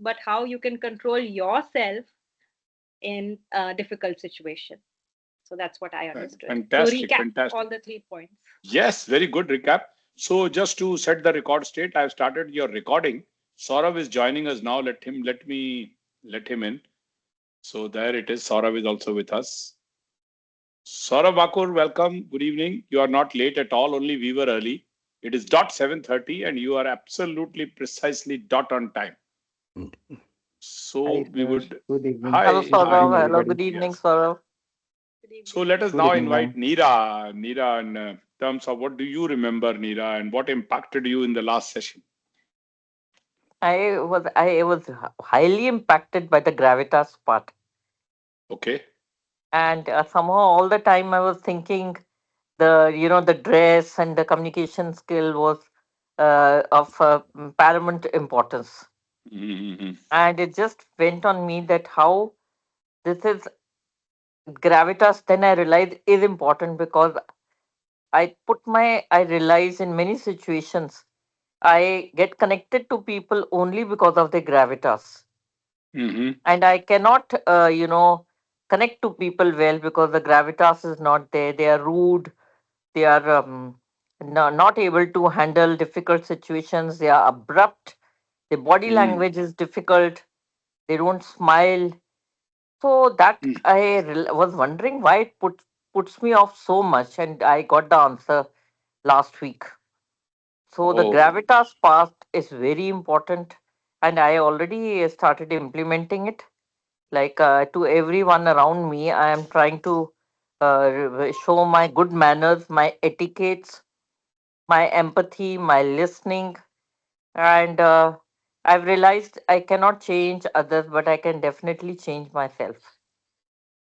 but how you can control yourself in a difficult situation. So that's what I understood. So Fantastic, recap fantastic. all the 3 points. Yes, very good recap. So just to set the record straight, I've started your recording. Saurav is joining us now. Let him in. So there it is. Saurav is also with us. Saurav Bakur, welcome. Good evening. You are not late at all. Only we were early. It is dot 7:30 and you are absolutely precisely dot on time. Hi, So we sir. would. Good evening. Hello, Hi, Good hi. Saurav. evening, Hello, everybody. good evening, Yes. Saurav. Good So evening. let us Good now evening, invite ma'am. Neera. Neera, in terms of what do you remember, Neera, and what impacted you in the last session? I was highly impacted by the gravitas part, Okay. and somehow all the time I was thinking the dress and the communication skill was of paramount importance, Mm-hmm. and it just went on me that how this is gravitas. Then I realized is important because I realize in many situations I get connected to people only because of their gravitas. Mm-hmm. And I cannot, connect to people well because the gravitas is not there. They are rude. They are not able to handle difficult situations. They are abrupt. The body Mm-hmm. language is difficult. They don't smile. So that was wondering why it puts me off so much, and I got the answer last week. So the Oh, gravitas part is very important, and I already started implementing it. Like to everyone around me, I am trying to show my good manners, my etiquettes, my empathy, my listening, and I've realized I cannot change others, but I can definitely change myself.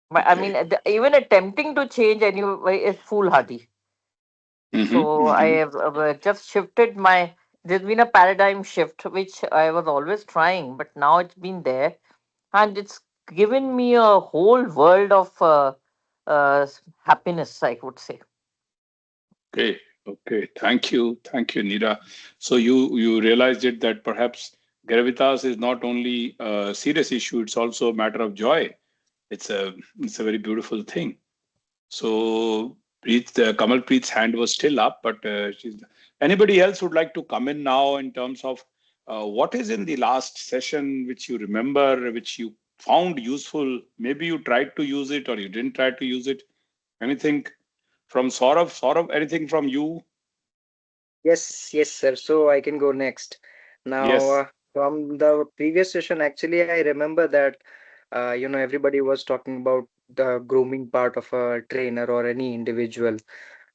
But I mean, okay. even attempting to change anyway is foolhardy. Mm-hmm. So I Mm-hmm. have just shifted my. There's been a paradigm shift, which I was always trying, but now it's been there, and it's given me a whole world of happiness, I would say. Okay. Okay. Thank you, Neera. So you realized it that perhaps gravitas is not only a serious issue; it's also a matter of joy. It's a very beautiful thing. So Kamal Preet's hand was still up, but anybody else would like to come in now in terms of what is in the last session which you remember, which you found useful. Maybe you tried to use it or you didn't try to use it. Anything from Saurav? Saurav, anything from you? Yes, yes, sir. So I can go next. Now, Yes, from the previous session, actually, I remember that, everybody was talking about the grooming part of a trainer or any individual.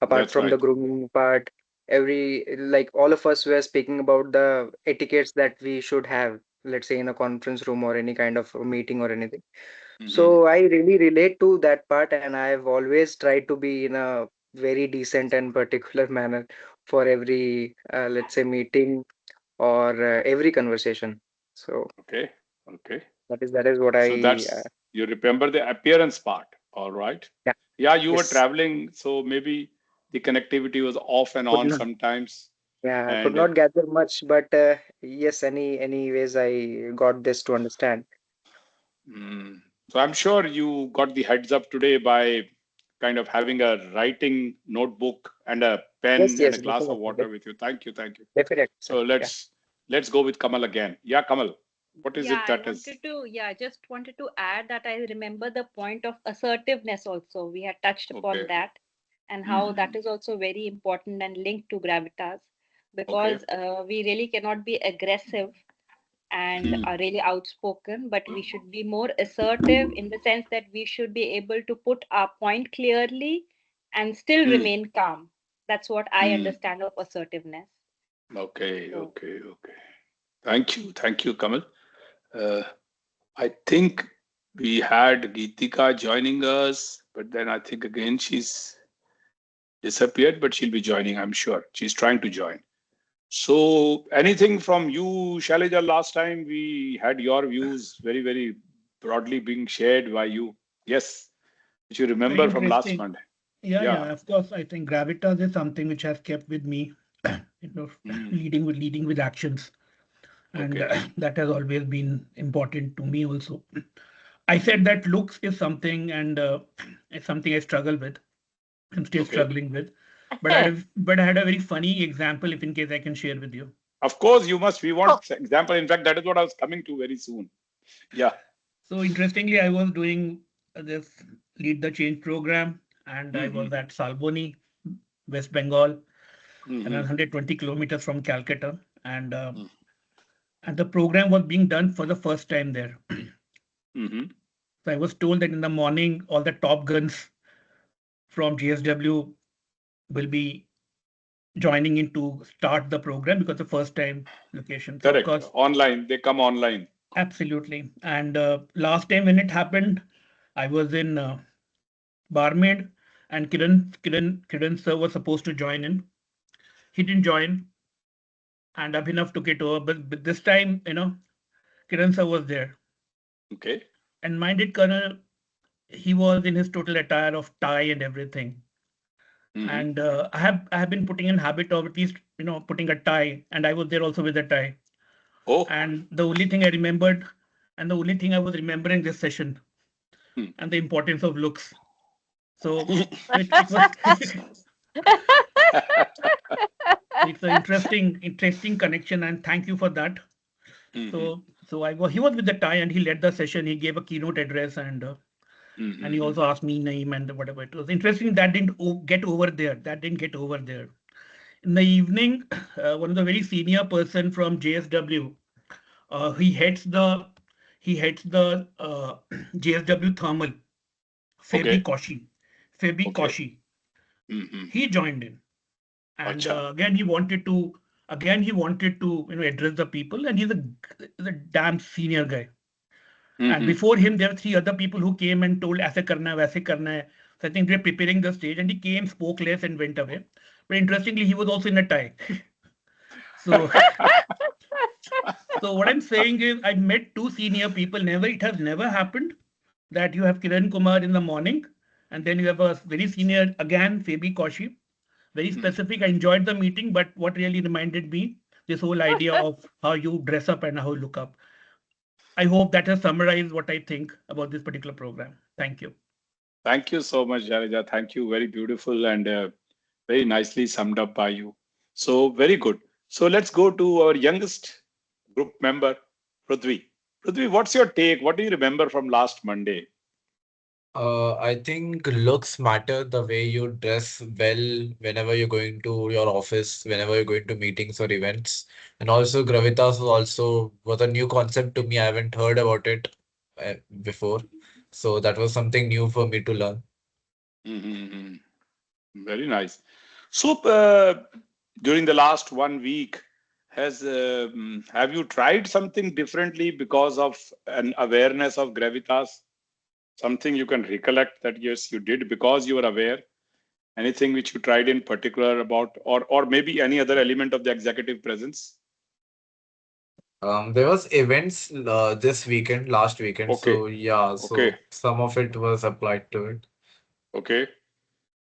Apart that's from the right. grooming part, like all of us were speaking about the etiquettes that we should have, let's say in a conference room or any kind of a meeting or anything. Hmm. So I really relate to that part, and I've always tried to be in a very decent and particular manner for every, let's say, meeting or every conversation. So Okay, okay. that is what So I you remember the appearance part, all right? yeah, Yeah, you were yes, traveling, so maybe the connectivity was off and could on not, sometimes. yeah, I could And not gather much, but yes, anyways, I got this to understand. mm, so I'm sure you got the heads up today by kind of having a writing notebook and a Yes, pen and a yes, glass of definitely, water with you. Thank you, thank you. definitely, sir. So Yeah. let's go with Kamal again. Yeah, Kamal, what is Yeah, it I that is? wanted to, yeah, just wanted to add that I remember the point of assertiveness also. We had touched upon Okay. that and how that Hmm. is also very important and linked to gravitas Okay. because we really cannot be aggressive and Hmm. are really outspoken, but we should be more assertive in the sense that we should be able to put our point clearly and still Hmm. remain calm. That's what I Hmm. understand of assertiveness. Okay, So, okay, okay. Thank you, Kamal. Uh, I think we had Geetika joining us, but then I think again she's disappeared, but she'll be joining, I'm sure. She's trying to join. So, anything from you, Shailaja? Last time we had your views very broadly being shared by you. Yes, which you Very remember from last interesting. Monday. Yeah, Yeah. yeah, of course. I think gravitas is something which has kept with me, Mm, leading with actions. and Okay. that has always been important to me also. I said that looks is something, and it's something I struggle with. I'm still Okay. struggling with, but I had a very funny example, if in case I can share with you. Of course, you must. We Oh, want example. In fact, that is what I was coming to very soon. Yeah. So interestingly, I was doing this Lead the Change program, and I Mm-hmm. was at Salboni, West Bengal, and Mm-hmm. 120 kilometers from Calcutta, and the program was being done for the first time there. Mm-hmm. So I was told that in the morning, all the top guns from GSW will be joining in to start the program because the first time location. So of Correct. course, Online. They come online. absolutely. And last time when it happened, I was in Barmaid, and Kiran sir was supposed to join in. He didn't join, and Abhinav took it over. But this time, Kiran sir was there. Okay. And minded Colonel, he was in his total attire of tie and everything. Mm-hmm. And I have been putting in habit of at least putting a tie, and I was there also with a tie. Oh. And the only thing I remembered, and the only thing I was remembering this session, Hmm. and the importance of looks. So it was it's an interesting connection, and thank you for that. Mm-hmm. So he was with the tie, and he led the session. He gave a keynote address, and he Mm-hmm. also asked me name and whatever. It was interesting that didn't get over there. That didn't get over there. In the evening, one of the very senior person from JSW, he heads the JSW thermal, Fabi Okay. Koshi. Fabi Okay. Koshi. Mm-hmm. He joined in, and Acha. again he wanted to address the people, and he's a damn senior guy. And Mm-hmm. before him, there were three other people who came and told, "Aise karna hai, waise karna hai." So I think they were preparing the stage, and he came, spoke less, and went away. But interestingly, he was also in a tie. So, so what I'm saying is, I met two senior people. It has never happened that you have Kiran Kumar in the morning, and then you have a very senior again, Fabi Kaushi. Very Mm. specific. I enjoyed the meeting, but what really reminded me this whole idea of how you dress up and how you look up. I hope that has summarized what I think about this particular program. Thank you. Thank you so much, Jareja. Thank you. Very beautiful and very nicely summed up by you. So, very good. So, let's go to our youngest group member, Prithvi. Prithvi, what's your take? What do you remember from last Monday? I think looks matter the way you dress well whenever you're going to your office, whenever you're going to meetings or events. And also Gravitas was a new concept to me. I haven't heard about it before. So that was something new for me to learn. Mm-hmm. Very nice. So, during the last 1 week, have you tried something differently because of an awareness of gravitas? Something you can recollect that yes, you did because you were aware. Anything which you tried in particular about, or maybe any other element of the executive presence? There was events this weekend, last weekend. Okay, So yeah, okay, so some of it was applied to it. okay.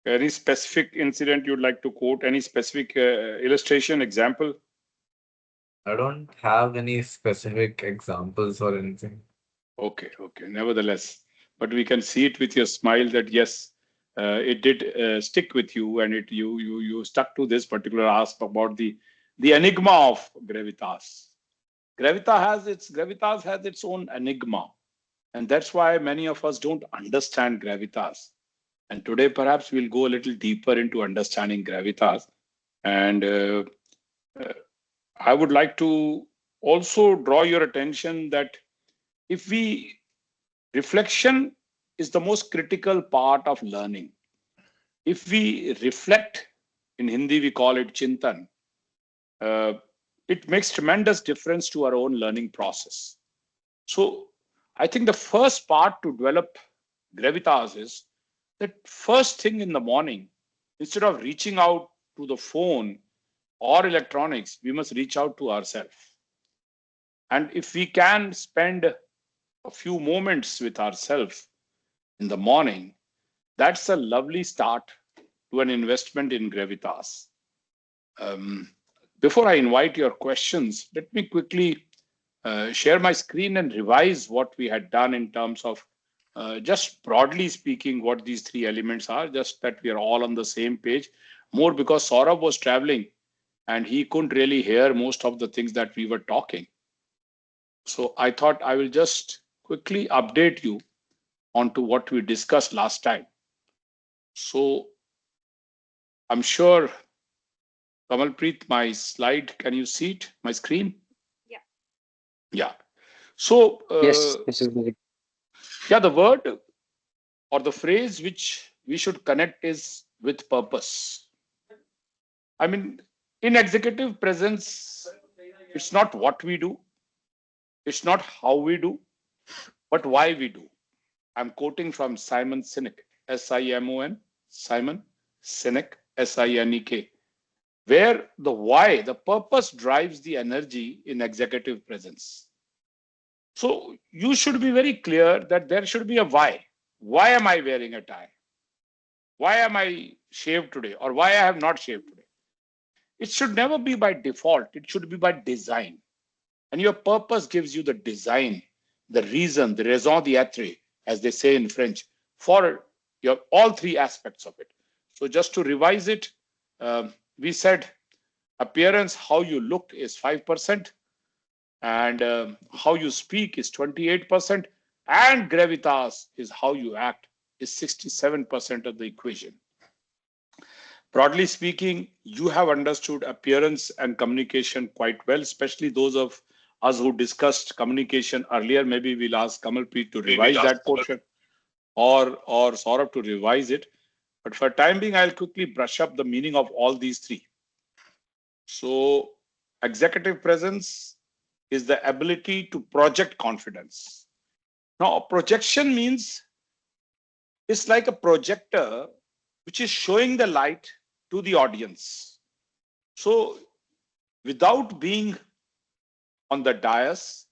Any specific incident you'd like to quote? Any specific illustration, example? I don't have any specific examples or anything. Okay, okay. Nevertheless, but we can see it with your smile that yes, it did stick with you, and you stuck to this particular ask about the enigma of gravitas. Gravitas has its own enigma, and that's why many of us don't understand gravitas. And today, perhaps we'll go a little deeper into understanding gravitas. And uh, I would like to also draw your attention that if we reflection is the most critical part of learning. If we reflect, in Hindi we call it chintan, uh, it makes tremendous difference to our own learning process. So I think the first part to develop gravitas is that first thing in the morning, instead of reaching out to the phone or electronics, we must reach out to ourselves. And if we can spend a few moments with ourselves in the morning, that's a lovely start to an investment in Gravitas. Um, Before I invite your questions, let me quickly share my screen and revise what we had done in terms of just broadly speaking what these three elements are, just that we are all on the same page. More because Saurabh was traveling and he couldn't really hear most of the things that we were talking. So I thought I will just quickly update you onto what we discussed last time. So I'm sure, Kamalpreet, my slide, can you see it, my screen? Yeah. Yeah. So, Yes, this is good. yeah, the word or the phrase which we should connect is with purpose. I mean, in executive presence, it's not what we do, it's not how we do, but why we do. I'm quoting from Simon Sinek, Simon, Simon Sinek, Sinek, where the why, the purpose drives the energy in executive presence. So you should be very clear that there should be a why. Why am I wearing a tie? Why am I shaved today? Or why I have not shaved today? It should never be by default. It should be by design. And your purpose gives you the design, the reason, the raison d'etre, as they say in French, for your all three aspects of it. So just to revise it, we said appearance, how you look is 5%, and how you speak is 28%, and gravitas is how you act is 67% of the equation. Broadly speaking, you have understood appearance and communication quite well, especially those of us who discussed communication earlier. Maybe we'll ask Kamalpreet to revise that portion, or Saurabh to revise it. But for time being, I'll quickly brush up the meaning of all these three. So executive presence is the ability to project confidence. Now, projection means it's like a projector which is showing the light to the audience. So without being on the dais,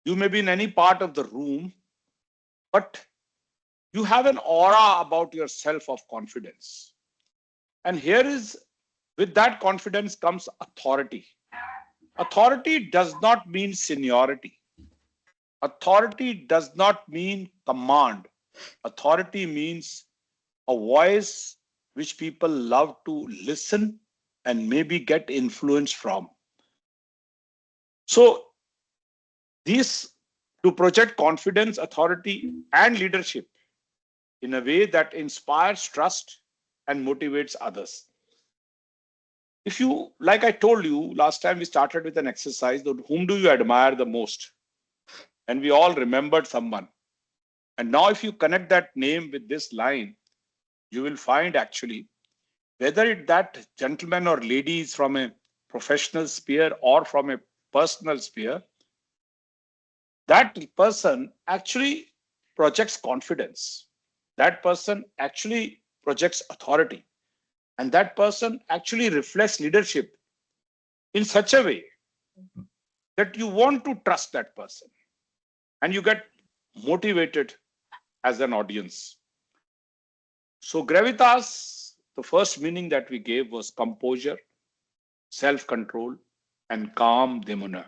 you may be in any part of the room, but you have an aura about yourself of confidence. And here is, with that confidence comes authority. Authority does not mean seniority. Authority does not mean command. Authority means a voice which people love to listen and maybe get influence from. So these, to project confidence, authority, and leadership in a way that inspires trust and motivates others. If you, like I told you last time, we started with an exercise that whom do you admire the most? And we all remembered someone. And now if you connect that name with this line, you will find actually whether that gentleman or lady is from a professional sphere or from a personal sphere, that person actually projects confidence. That person actually projects authority. And that person actually reflects leadership in such a way that you want to trust that person and you get motivated as an audience. So gravitas, the first meaning that we gave was composure, self-control, and calm demeanor.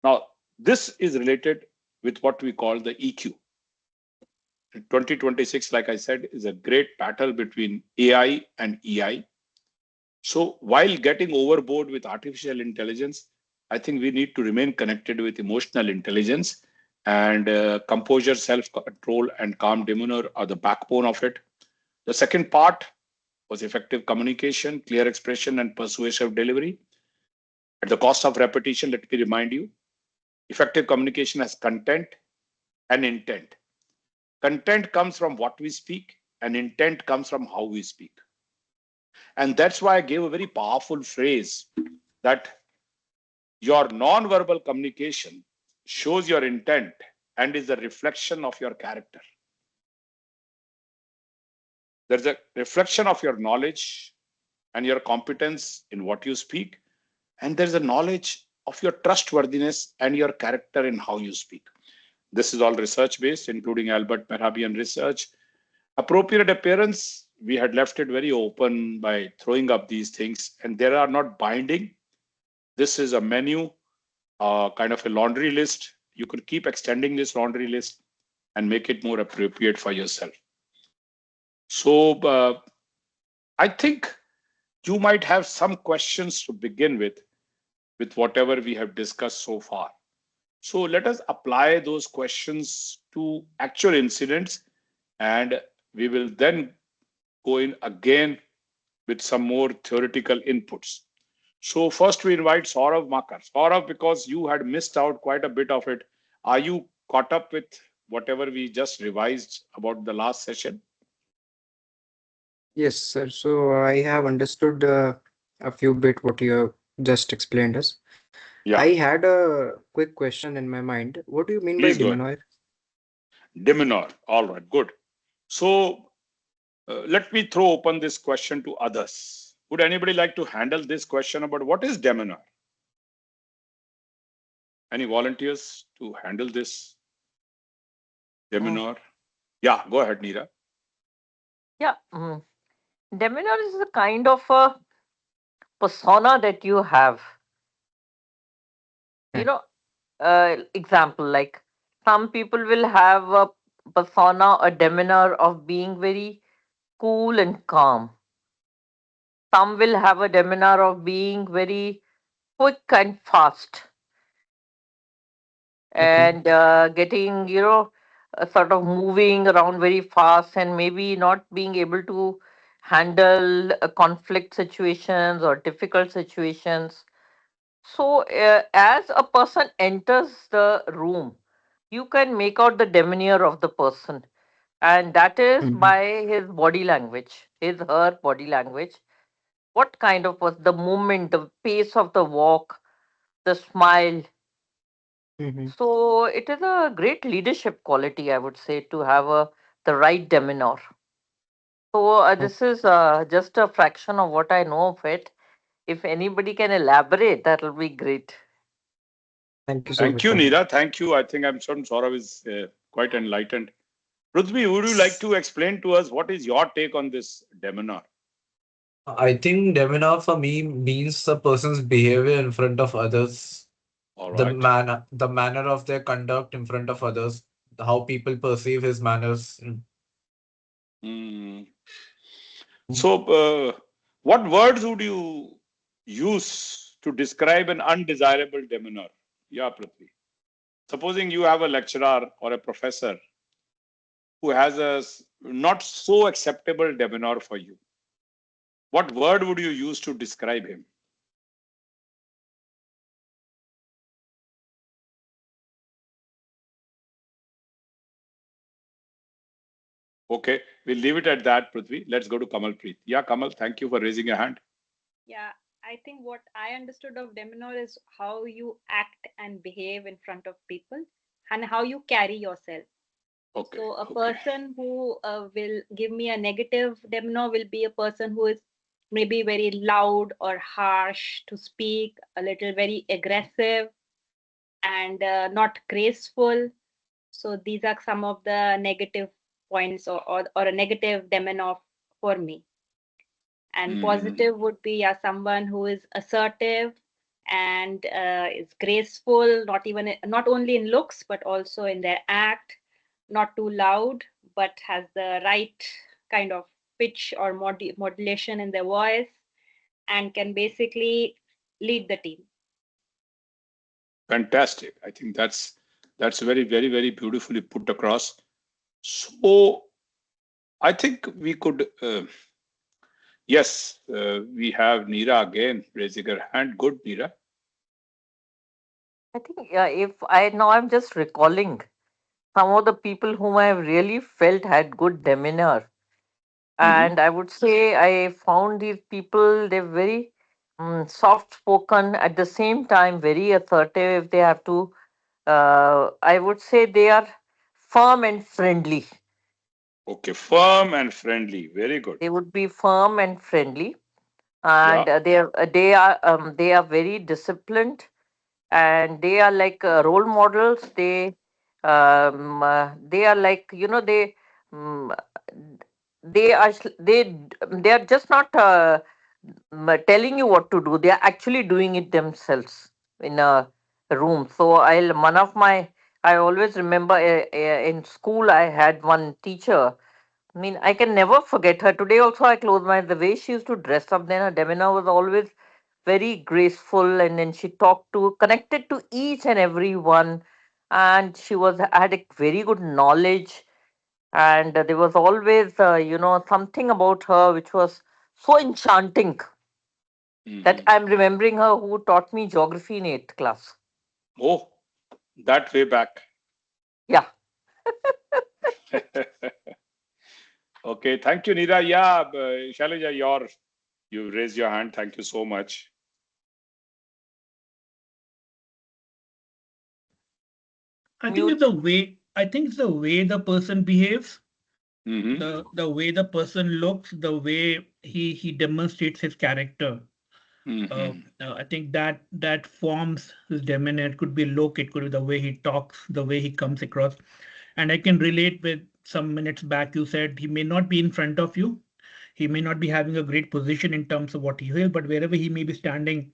Now, this is related with what we call the EQ. 2026, like I said, is a great battle between AI and EI. So while getting overboard with artificial intelligence, I think we need to remain connected with emotional intelligence, and composure, self-control, and calm demeanor are the backbone of it. The second part was effective communication, clear expression, and persuasive delivery. At the cost of repetition, let me remind you, effective communication has content and intent. Content comes from what we speak, and intent comes from how we speak. And that's why I gave a very powerful phrase that your non-verbal communication shows your intent and is a reflection of your character. There's a reflection of your knowledge and your competence in what you speak. And there's a knowledge of your trustworthiness and your character in how you speak. This is all research-based, including Albert Mehrabian research. Appropriate appearance, we had left it very open by throwing up these things, and they are not binding. This is a menu kind of a laundry list. You could keep extending this laundry list and make it more appropriate for yourself. So I think you might have some questions to begin with whatever we have discussed so far. So let us apply those questions to actual incidents, and we will then go in again with some more theoretical inputs. So first we invite Saurav Makar. Saurav, because you had missed out quite a bit of it, are you caught up with whatever we just revised about the last session? Yes, sir. So I have understood a few bit what you have just explained us. I Yeah, had a quick question in my mind. What do you mean by please go ahead. demonoid? Demeanor. All right, good. So let me throw open this question to others. Would anybody like to handle this question about what is demeanor? Any volunteers to handle this Mm, demeanor? Yeah, go ahead, Neera. yeah. Demeanor is a kind of a persona that you have. You Hmm. know, example like some people will have a persona, a demeanor of being very cool and calm. Some will have a demeanor of being very quick and fast Okay. and getting, sort of moving around very fast and maybe not being able to handle conflict situations or difficult situations. So, as a person enters the room, you can make out the demeanor of the person, and that is Hmm. by his body language, his her body language. What kind of was the movement, the pace of the walk, the smile. Hmm. So it is a great leadership quality, I would say, to have the right demeanor. So Oh, this is just a fraction of what I know of it. If anybody can elaborate, that will be great. thank you so Thank much you, for that. Neera. Thank you. I think I'm certain Saurav is quite enlightened. Prithvi, would you like to explain to us what is your take on this demeanor? I think demeanor for me means the person's behavior in front of others, All right. the manner of their conduct in front of others, how people perceive his manners. Hmm. So, what words would you use to describe an undesirable demeanor? Yeah, Prithvi. Supposing you have a lecturer or a professor who has not so acceptable demeanor for you, what word would you use to describe him? Okay, we'll leave it at that, Prithvi. Let's go to Kamal Preet. Yeah, Kamal, thank you for raising your hand. Yeah, I think what I understood of demeanor is how you act and behave in front of people and how you carry yourself. Okay, So, a okay. person who will give me a negative demeanor will be a person who is maybe very loud or harsh to speak, a little very aggressive and not graceful. So, these are some of the negative points or a negative demeanor for me. And Hmm. positive would be someone who is assertive and is graceful, not only in looks but also in their act, not too loud but has the right kind of pitch or modulation in their voice and can basically lead the team. Fantastic. I think that's very, very, very beautifully put across. So I think we could. Yes, we have Neera again raising her hand. Good, Neera. I think if I now I'm just recalling some of the people whom I have really felt had good demeanor. Hmm. And I would say I found these people, they're very soft spoken, at the same time, very assertive. If they have to, I would say they are firm and friendly. Okay, firm and friendly. Very good. They would be firm and friendly, Yeah, and they are very disciplined, and they are like role models. They are like, um, they are just not telling you what to do. They are actually doing it themselves in a room. So I always remember in school I had one teacher. I mean, I can never forget her. Today also I close my the way she used to dress up. Then her demeanor was always very graceful, and then she talked to connected to each and every one, and she was had a very good knowledge, and there was always something about her which was so enchanting that Hmm. I'm remembering her who taught me geography in 8th class. Oh, that way back. Yeah. Okay, thank you, Nira. Yeah, Shailaja, you raised your hand. Thank you so much. I think it's Mute. the way. I think it's the way the person behaves, Hmm. the way the person looks, the way he demonstrates his character. Hmm. I think that forms his demeanor. It could be look, it could be the way he talks, the way he comes across. And I can relate with some minutes back. You said he may not be in front of you. He may not be having a great position in terms of what he will, but wherever he may be standing,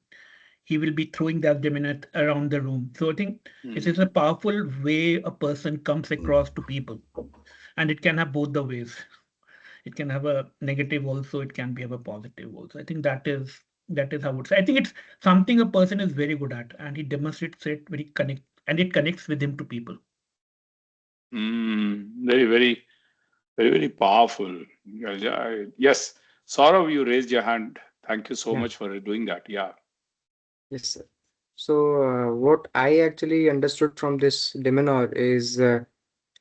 he will be throwing that demeanor around the room. So I think it is Hmm. a powerful way a person comes across to people, and it can have both the ways. It can have a negative also. It can be have a positive also. I think that is how I would say. I think it's something a person is very good at, and he demonstrates it very connect, and it connects with him to people. Very, very, very, very powerful. Yes, Saurav, you raised your hand. Thank you so Yeah, much for doing that. Yeah. yes, sir. So, what I actually understood from this demeanor is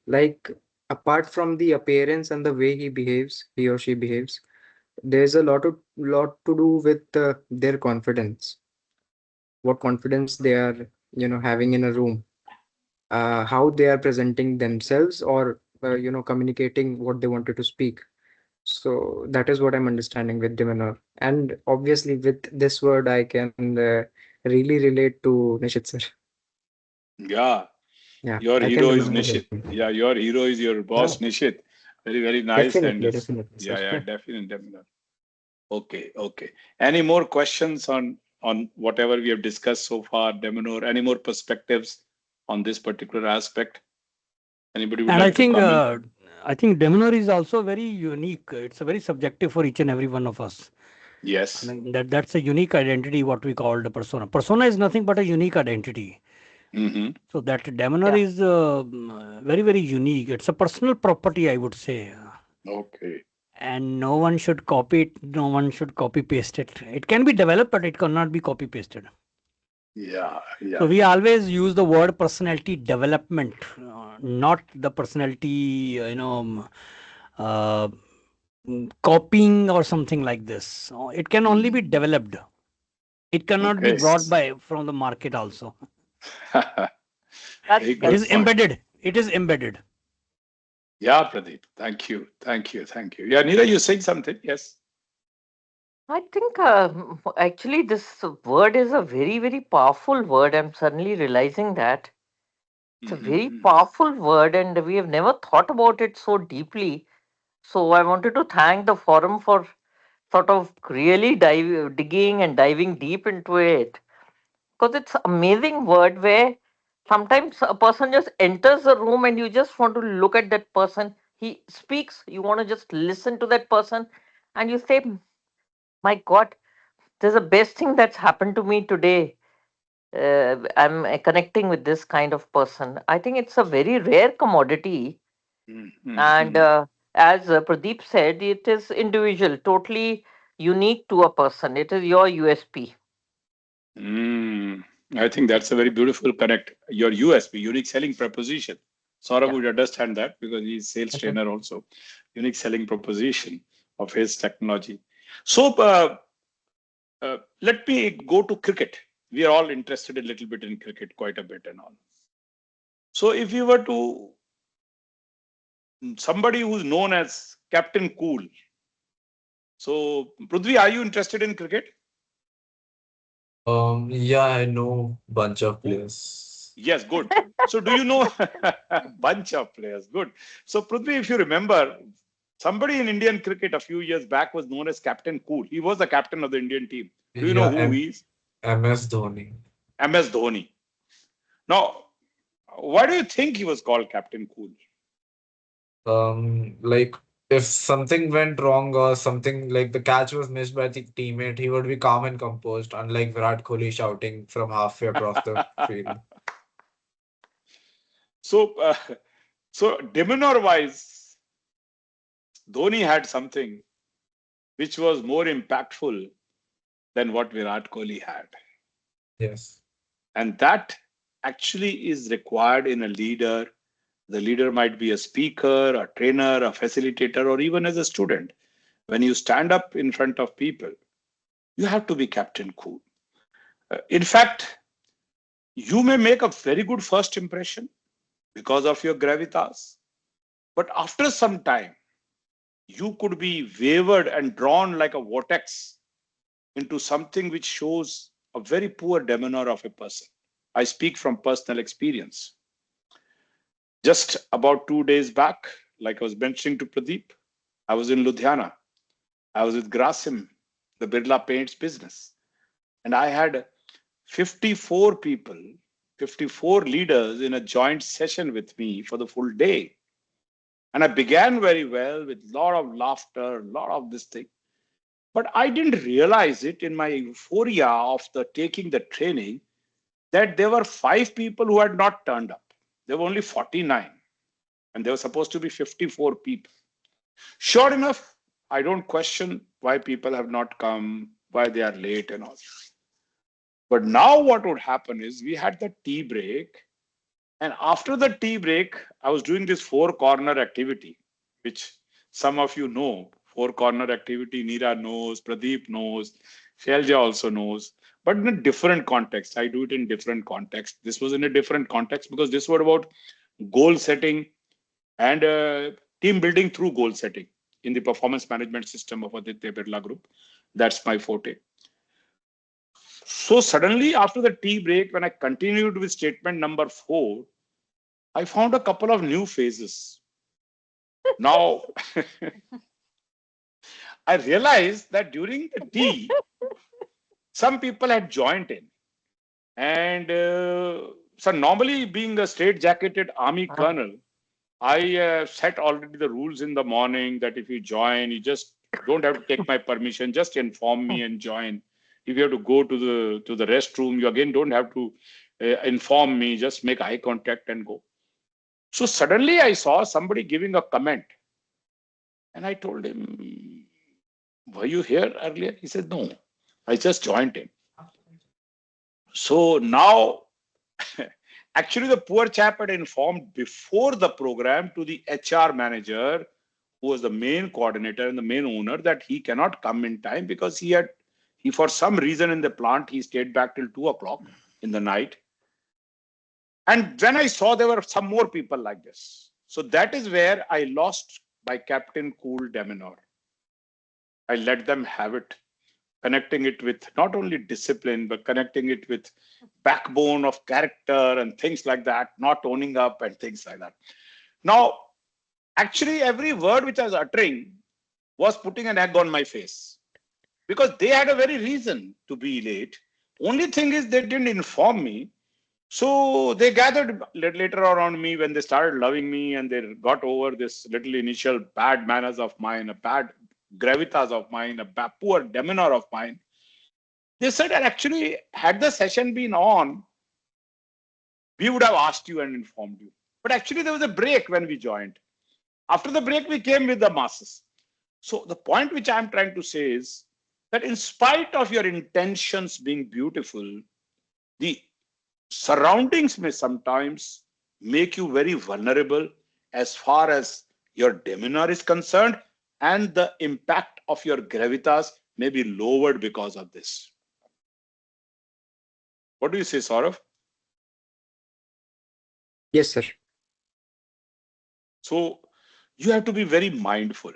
like apart from the appearance and the way he or she behaves, there's a lot to do with their confidence. What confidence they are, having in a room, how they are presenting themselves, or communicating what they wanted to speak. So that is what I'm understanding with demeanor. And obviously, with this word, I can really relate to Nishit sir. Yeah. Yeah, Your I can hero is remember him. Nishit. Yeah, your hero is your Yeah, boss, Nishit. Very, very nice. And definitely, it's, definitely, sir. yeah, yeah, definitely, definitely. Okay, okay. Any more questions on whatever we have discussed so far, Demonor? Any more perspectives on this particular aspect? Anybody would And I like to think come in? Demeanor is also very unique. It's a very subjective for each and every one of us. I Yes. mean that's a unique identity. What we call the persona. Persona is nothing but a unique identity. Mm-hmm. So that demeanor Yeah. is very very unique. It's a personal property, I would say. Okay. And no one should copy it. No one should copy paste it. It can be developed, but it cannot be copy pasted. Yeah, So yeah. we always use the word personality development, not the personality, uh, copying or something like this. So it can only be Mm. developed. It cannot be Okay. brought by from the market also. Very It good is That's point. embedded. It is embedded. Yeah, Pradeep. Thank you. Thank you. Thank you. Yeah, Neera, you saying something? Yes. I think actually this word is a very, very powerful word. I'm suddenly realizing that it's a very Mm-hmm. powerful word, and we have never thought about it so deeply. So I wanted to thank the forum for sort of really digging and diving deep into it, because it's amazing word where sometimes a person just enters the room and you just want to look at that person. He speaks, you want to just listen to that person, and you say, "My God, this is the best thing that's happened to me today. I'm connecting with this kind of person." I think it's a very rare commodity, and Mm-hmm. as Pradeep said, it is individual, totally unique to a person. It is your USP. Mm, I think that's a very beautiful connect. Your USP, unique selling proposition. Saurabh Yeah. would understand that because he's sales trainer also. Unique selling proposition of his technology. So let me go to cricket. We are all interested a little bit in cricket, quite a bit and all. So if you were to somebody who's known as Captain Cool. So Prithvi, are you interested in cricket? Yeah, I know bunch of players. Yes, good. So do you know bunch of players? Good. So Prithvi, if you remember, somebody in Indian cricket a few years back was known as Captain Cool. He was the captain of the Indian team. Do you know Yeah, who he is? MS Dhoni. MS Dhoni. Now, why do you think he was called Captain Cool? Like if something went wrong or something like the catch was missed by the teammate, he would be calm and composed, unlike Virat Kohli shouting from halfway across the field. So, so demeanor-wise, Dhoni had something which was more impactful than what Virat Kohli had. Yes. And that actually is required in a leader. The leader might be a speaker, a trainer, a facilitator, or even as a student. When you stand up in front of people, you have to be Captain Cool. In fact, you may make a very good first impression because of your gravitas, but after some time, you could be wavered and drawn like a vortex into something which shows a very poor demeanor of a person. I speak from personal experience. Just about 2 days back, like I was mentioning to Pradeep, I was in Ludhiana. I was with Grasim, the Birla Paints business. And I had 54 people, 54 leaders in a joint session with me for the full day. And I began very well with a lot of laughter, a lot of this thing. But I didn't realize it in my euphoria of the taking the training that there were 5 people who had not turned up. There were only 49, and there were supposed to be 54 people. Sure enough, I don't question why people have not come, why they are late and all. But now what would happen is we had the tea break, and after the tea break, I was doing this 4 corner activity, which some of you know. 4 corner activity, Neera knows, Pradeep knows, Shailja also knows, but in a different context. I do it in different context. This was in a different context because this was about goal setting and team building through goal setting in the performance management system of Aditya Birla Group. That's my forte. So suddenly after the tea break, when I continued with statement number 4, I found a couple of new phases. Now, I realized that during the tea, some people had joined in. And so normally being a straight jacketed army colonel, I set already the rules in the morning that if you join, you just don't have to take my permission, just inform me and join. If you have to go to the restroom, you again don't have to inform me, just make eye contact and go. So suddenly I saw somebody giving a comment, and I told him, were you here earlier? He said, no, I just joined him. So now, actually, the poor chap had informed before the program to the HR manager, who was the main coordinator and the main owner, that he cannot come in time because he for some reason in the plant, he stayed back till 2 o'clock in the night. And when I saw there were some more people like this. So that is where I lost my Captain Cool demeanor. I let them have it, connecting it with not only discipline, but connecting it with backbone of character and things like that, not owning up and things like that. Now, actually, every word which I was uttering was putting an egg on my face because they had a very reason to be late. Only thing is they didn't inform me. So they gathered later around me when they started loving me and they got over this little initial bad manners of mine, a bad gravitas of mine, a poor demeanor of mine. They said that actually, had the session been on, we would have asked you and informed you. But actually, there was a break when we joined. After the break, we came with the masses. So the point which I'm trying to say is that in spite of your intentions being beautiful, the surroundings may sometimes make you very vulnerable as far as your demeanor is concerned, and the impact of your gravitas may be lowered because of this. What do you say, Saurav? Yes, sir. So you have to be very mindful.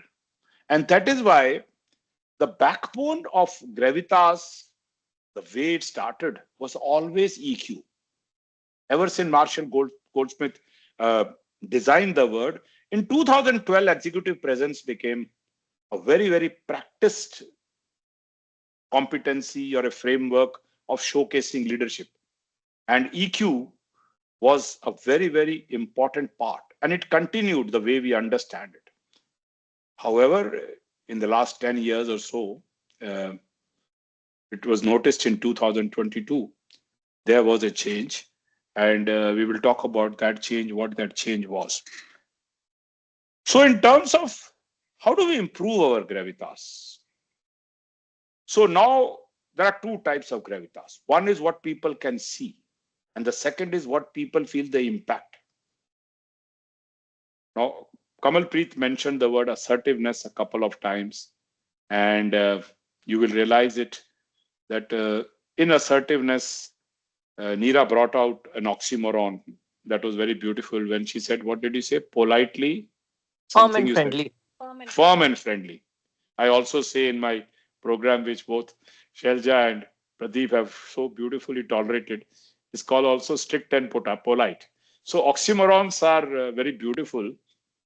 And that is why the backbone of Gravitas, the way it started, was always EQ. Ever since Marshall Goldsmith designed the word, in 2012, Executive Presence became a very, very practiced competency or a framework of showcasing leadership. And EQ was a very, very important part, and it continued the way we understand it. However, in the last 10 years or so, uh, it was noticed in 2022, there was a change, and we will talk about that change, what that change was. So, in terms of how do we improve our gravitas? So, now there are two types of gravitas. One is what people can see, and the second is what people feel the impact. Now, Kamal Preet mentioned the word assertiveness a couple of times, and you will realize it that in assertiveness, Neera brought out an oxymoron that was very beautiful when she said, what did you say? Politely, Firm something and you friendly. said, firm and friendly. I also say in my program, which both Shelja and Pradeep have so beautifully tolerated, is called also strict and polite. So oxymorons are very beautiful.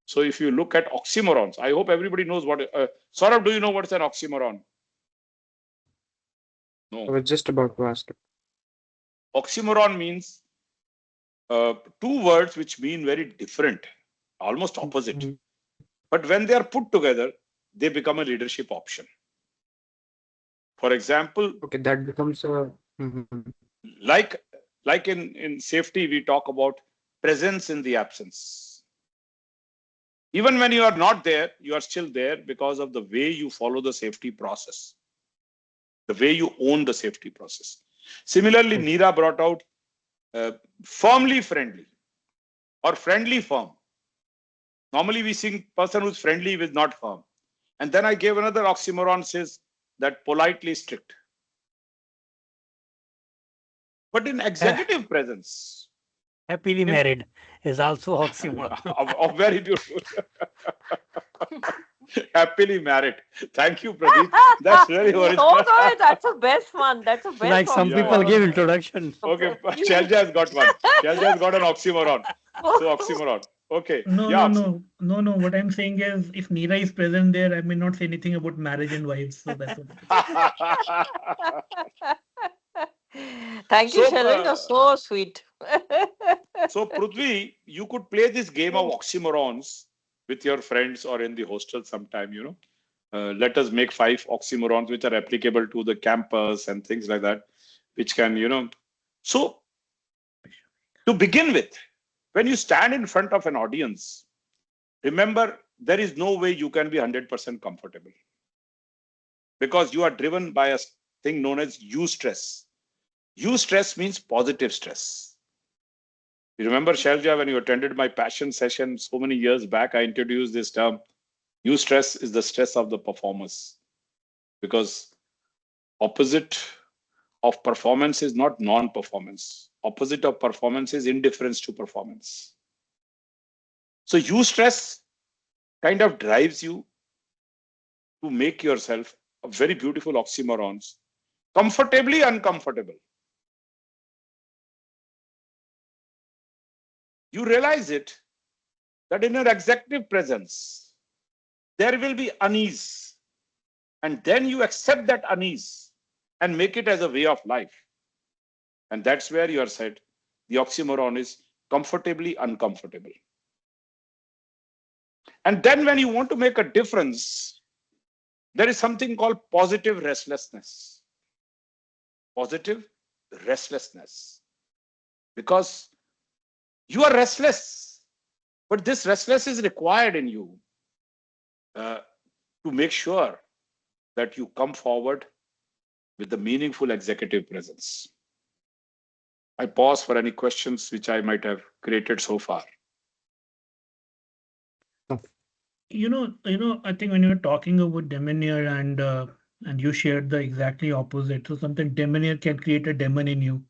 So if you look at oxymorons, I hope everybody knows what. Saurabh, do you know what's an oxymoron? I No. was just about to ask. Oxymoron means two words which mean very different, almost opposite. Mhm. But when they are put together, they become a leadership option. For example, Okay, that becomes a. Mhm. like in safety, we talk about presence in the absence. Even when you are not there, you are still there because of the way you follow the safety process, the way you own the safety process. Similarly, Neera brought out firmly friendly or friendly firm. Normally, we see person who's friendly with not firm. And then I gave another oxymoron, says that politely strict. But in executive presence, Happily in, married is also oxymoron. very beautiful. Happily married. Thank you, Pradeep. That's very No, original. no, that's the best one. That's the best Like some people Yeah. give oxymoron. introduction. Okay, Shelja has got one. Shelja has got an oxymoron. So oxymoron. Okay. No, Yeah. no. What I'm saying is, if Neera is present there, I may not say anything about marriage and wives. So that's what it is. Thank you, so, Sheila. You're so sweet. so Prithvi, you could play this game of oxymorons with your friends or in the hostel sometime, you know. Let us make 5 oxymorons which are applicable to the campus and things like that, which can, you know. So, to begin with, when you stand in front of an audience, remember there is no way you can be 100% comfortable because you are driven by a thing known as eustress. Eustress means positive stress. You remember, Shelja, when you attended my passion session so many years back, I introduced this term. Eustress is the stress of the performers, because opposite of performance is not non-performance. Opposite of performance is indifference to performance. So eustress kind of drives you to make yourself a very beautiful oxymorons, comfortably uncomfortable. You realize it that in your executive presence, there will be unease. And then you accept that unease and make it as a way of life. And that's where you are said the oxymoron is comfortably uncomfortable. And then when you want to make a difference, there is something called positive restlessness. Positive restlessness. Because you are restless, but this restlessness is required in you to make sure that you come forward with the meaningful executive presence. I pause for any questions which I might have created so far. I think when you were talking about demeanor and you shared the exactly opposite. So something demeanor can create a demon in you.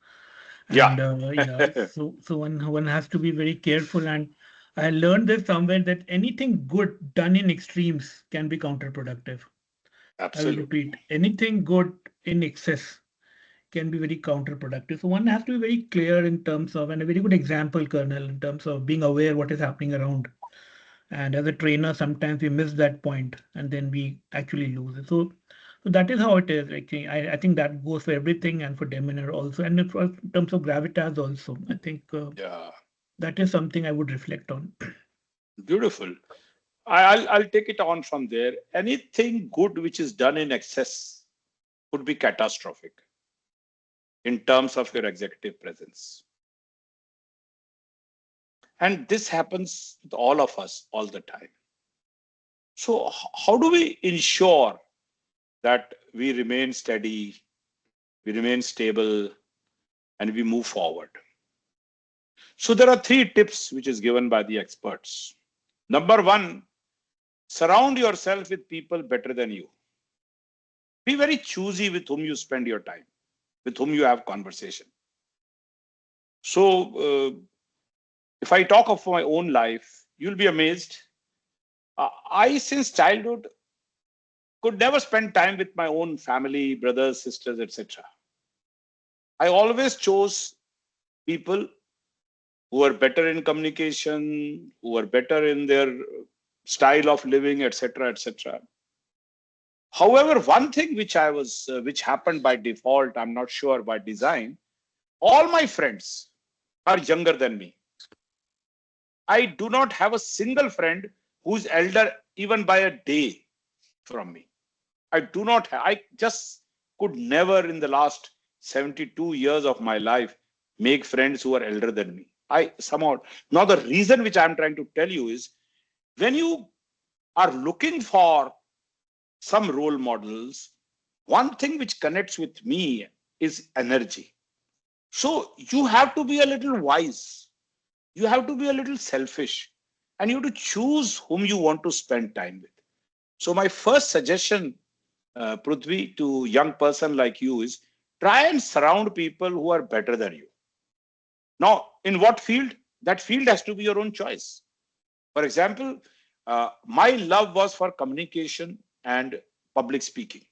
Yeah. And so one has to be very careful. And I learned this somewhere that anything good done in extremes can be counterproductive. I will Absolutely. repeat, anything good in excess can be very counterproductive. So one has to be very clear in terms of, and a very good example, Colonel, in terms of being aware what is happening around. And as a trainer, sometimes we miss that point and then we actually lose it. So So that is how it is. Like I think that goes for everything and for demeanor also, and in terms of gravitas also. I think Yeah, that is something I would reflect on. beautiful. I'll take it on from there. Anything good which is done in excess could be catastrophic in terms of your executive presence. And this happens with all of us all the time. So, how do we ensure that we remain steady, we remain stable, and we move forward? So, there are three tips which is given by the experts. Number one, surround yourself with people better than you. Be very choosy with whom you spend your time, with whom you have conversation. So, if I talk of my own life, you'll be amazed. I, since childhood, could never spend time with my own family, brothers, sisters, etc. I always chose people who are better in communication, who are better in their style of living, etc., etc. However, one thing which happened by default, I'm not sure by design, all my friends are younger than me. I do not have a single friend who's elder even by a day from me. I do not have, I just could never in the last 72 years of my life make friends who are elder than me. I somehow, now the reason which I'm trying to tell you is when you are looking for some role models, one thing which connects with me is energy. So you have to be a little wise. You have to be a little selfish and you have to choose whom you want to spend time with. So my first suggestion, Prithvi, to young person like you is try and surround people who are better than you. Now, in what field? That field has to be your own choice. For example, my love was for communication and public speaking.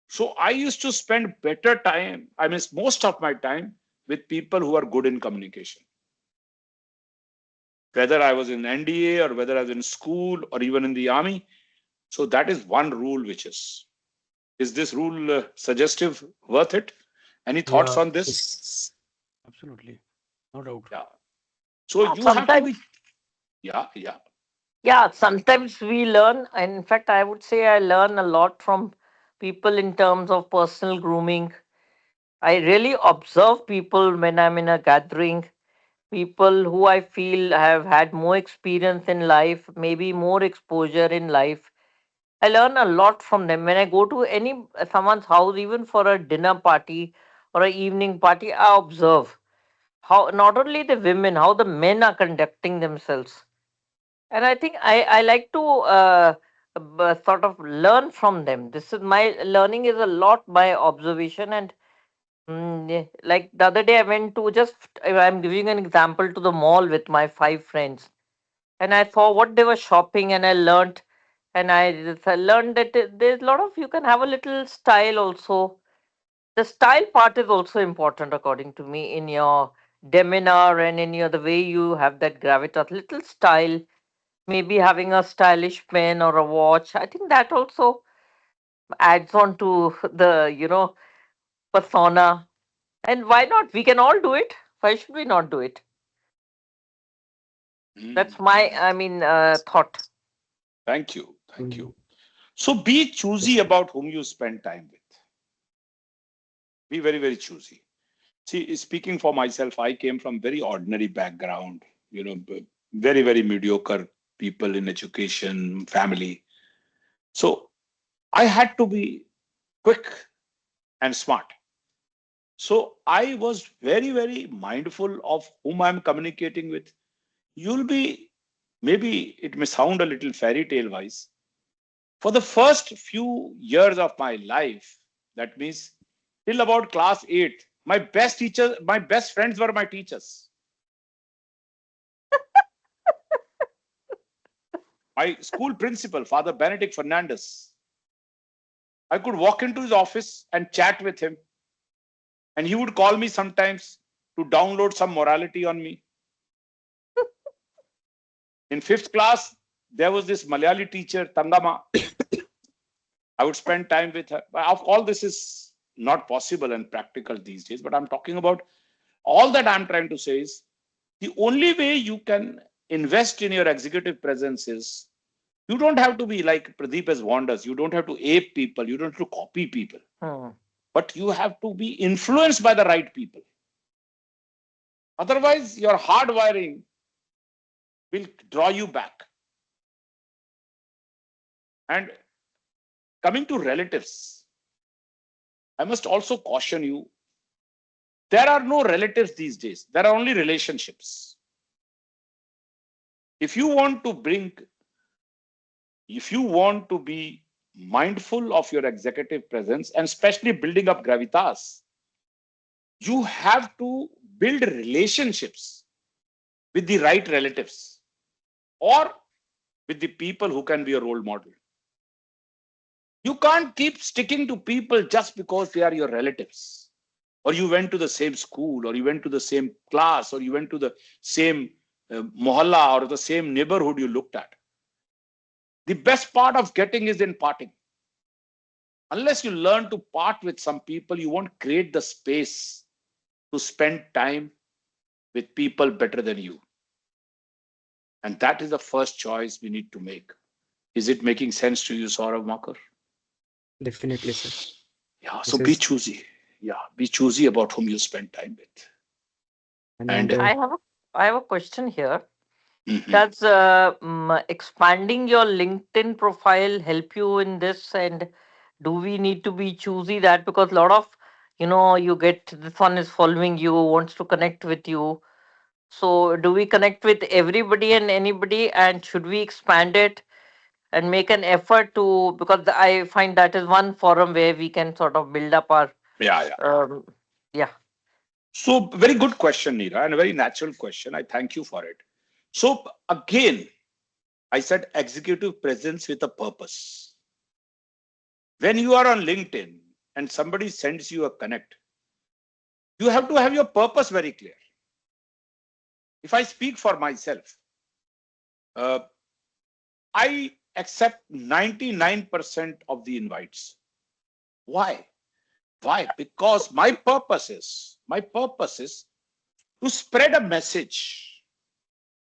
So I used to spend better time, I mean, most of my time with people who are good in communication. Whether I was in NDA or whether I was in school or even in the army. So that is one rule which is this rule suggestive, worth it? Any thoughts Yeah. on this? Absolutely. No doubt. Yeah. So Yeah, you have to be, sometimes, yeah, yeah. yeah, sometimes we learn. And in fact, I would say I learn a lot from people in terms of personal grooming. I really observe people when I'm in a gathering, people who I feel have had more experience in life, maybe more exposure in life. I learn a lot from them. When I go to any someone's house, even for a dinner party or an evening party, I observe how not only the women, how the men are conducting themselves. And I think I like to sort of learn from them. This is my learning is a lot by observation. And yeah, like the other day, I went to just, I'm giving an example, to the mall with my five friends, and I saw what they were shopping, and I learned, and I learned that there's a lot of, you can have a little style also. The style part is also important, according to me, in your demeanor and in your the way you have that gravitas, little style, maybe having a stylish pen or a watch. I think that also adds on to the persona. And why not? We can all do it. Why should we not do it? That's my, Mm. I mean, thought. Thank you. Thank Mm. you. So be choosy about whom you spend time with. Be very, very choosy. See, speaking for myself, I came from very ordinary background, very, very mediocre people in education, family. So I had to be quick and smart. So I was very, very mindful of whom I'm communicating with. You'll be, maybe it may sound a little fairy tale wise. For the first few years of my life, that means till about class 8, my best teachers, my best friends were my teachers. My school principal, Father Benedict Fernandez, I could walk into his office and chat with him, and he would call me sometimes to download some morality on me. In fifth class, there was this Malayali teacher, Tangama. I would spend time with her. All this is not possible and practical these days, but I'm talking about all that I'm trying to say is the only way you can invest in your executive presence is you don't have to be like Pradeep has warned us. You don't have to ape people. You don't have to copy people. But you have to be influenced by the right people. Otherwise, your hardwiring will draw you back. And coming to relatives, I must also caution you, there are no relatives these days. There are only relationships. If you want to be mindful of your executive presence and especially building up gravitas, you have to build relationships with the right relatives or with the people who can be a role model. You can't keep sticking to people just because they are your relatives, or you went to the same school, or you went to the same class, or you went to the same mohalla or the same neighborhood you looked at. The best part of getting is in parting. Unless you learn to part with some people, you won't create the space to spend time with people better than you. And that is the first choice we need to make. Is it making sense to you, Saurav Makar? Definitely, sir. Yeah, This so be is choosy. Yeah, be choosy about whom you spend time with. and I have a question here. Mhm. Does expanding your LinkedIn profile help you in this? And do we need to be choosy that because a lot of, you get this one is following you, wants to connect with you. So do we connect with everybody and anybody? And should we expand it and make an effort to, because I find that is one forum where we can sort of build up our, Yeah. yeah. So very good question, Neera, and a very natural question. I thank you for it. So again, I said executive presence with a purpose. When you are on LinkedIn and somebody sends you a connect, you have to have your purpose very clear. If I speak for myself, I accept 99% of the invites. Why? Because my purpose is to spread a message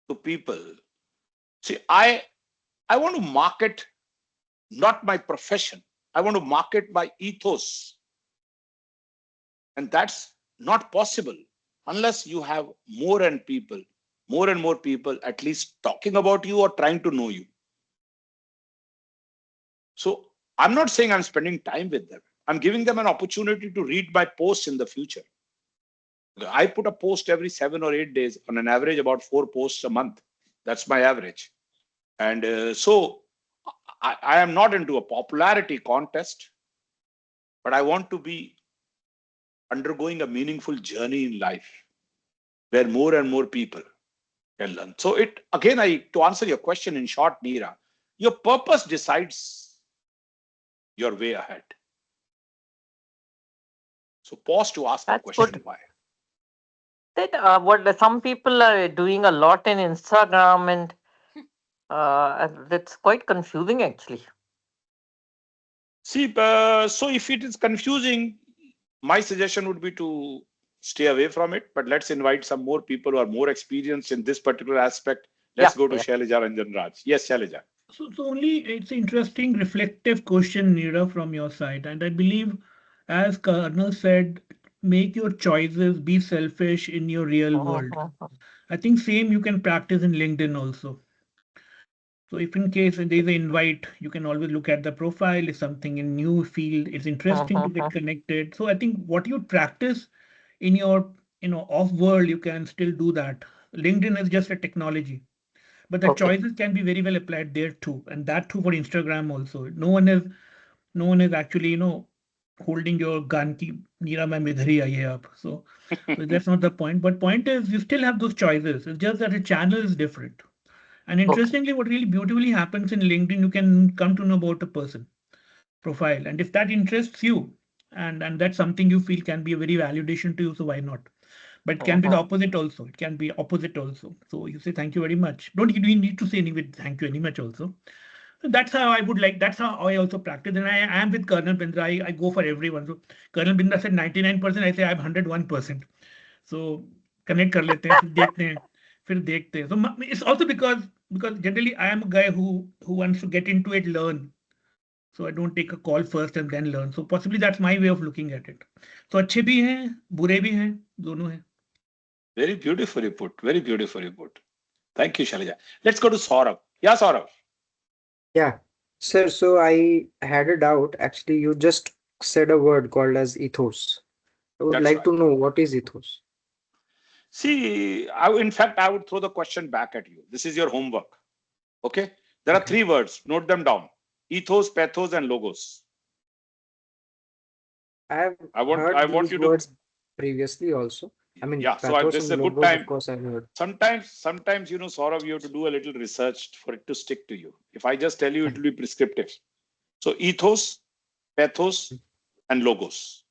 to people. See, I want to market not my profession. I want to market my ethos. And that's not possible unless you have more and more people at least talking about you or trying to know you. So I'm not saying I'm spending time with them. I'm giving them an opportunity to read my posts in the future. I put a post every 7 or 8 days, on an average about 4 posts a month. That's my average. And so I am not into a popularity contest, but I want to be undergoing a meaningful journey in life where more and more people can learn. So to answer your question in short, Neera, your purpose decides your way ahead. So pause to ask the That's question good. why. That what some people are doing a lot in Instagram, and that's quite confusing actually. See, so if it is confusing, my suggestion would be to stay away from it. But let's invite some more people who are more experienced in this particular aspect. Let's Yeah, go to yeah. Shailaja Ranjan Raj. Yes, Shailaja. So only it's an interesting reflective question, Neera, from your side. And I believe, as Karnal said, make your choices, be selfish in your real world. Mhm. I think same you can practice in LinkedIn also. So if in case there's an invite, you can always look at the profile. Is something in new field? It's interesting to get Mhm. connected. So I think what you practice in your off world, you can still do that. LinkedIn is just a technology, but the Okay. choices can be very well applied there too, and that too for Instagram also. No one is actually holding your gun ki Meera main idhar hi aayi hai ab. So that's not the point. But point is you still have those choices. It's just that the channel is different. And Okay. interestingly, what really beautifully happens in LinkedIn, you can come to know about a person profile, and if that interests you, and that's something you feel can be a very validation to you, so why not? But it can be the Mhm. opposite also. It can be opposite also. So you say thank you very much. Don't you need to say any thank you very much also. That's how I would like. That's how I also practice. And I am with Colonel Bindra. I go for everyone. So Colonel Bindra said 99%. I say I'm 101%. So connect कर लेते हैं फिर देखते हैं फिर देखते हैं. So it's also because generally I am a guy who wants to get into it, learn. So I don't take a call first and then learn. So possibly that's my way of looking at it. So अच्छे भी हैं, बुरे भी हैं, दोनों हैं. Very beautifully put. Very beautifully put. Thank you, Shailaja. Let's go to Saurabh. Yeah, Saurabh. Yeah, sir. So I had a doubt. Actually, you just said a word called as ethos. I would That's like right. to know what is ethos. See, in fact, I would throw the question back at you. This is your homework. Okay. There are Okay. 3 words. Note them down: ethos, pathos, and logos. I have I heard want these you to. words previously also. I mean, Yeah. So pathos this is a and good logos, of time. course, I've heard. Sometimes, Saurabh, you have to do a little research for it to stick to you. If I just tell you, it will be prescriptive. So ethos, pathos, and logos.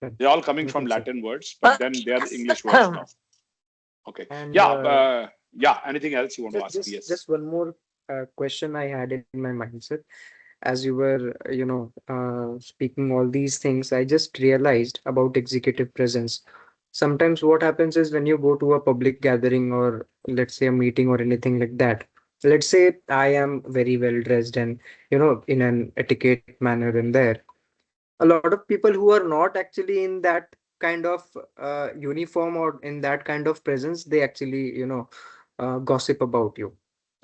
Okay. They're all coming from Noted, sir. Latin words, but then they are English words now. Okay. And Yeah. Yeah. Anything else you want sir, to ask? Yes. just one more question I had in my mind, sir. As you were, speaking all these things, I just realized about executive presence. Sometimes what happens is when you go to a public gathering or let's say a meeting or anything like that, let's say I am very well dressed and in an etiquette manner in there. A lot of people who are not actually in that kind of uniform or in that kind of presence, they actually gossip about you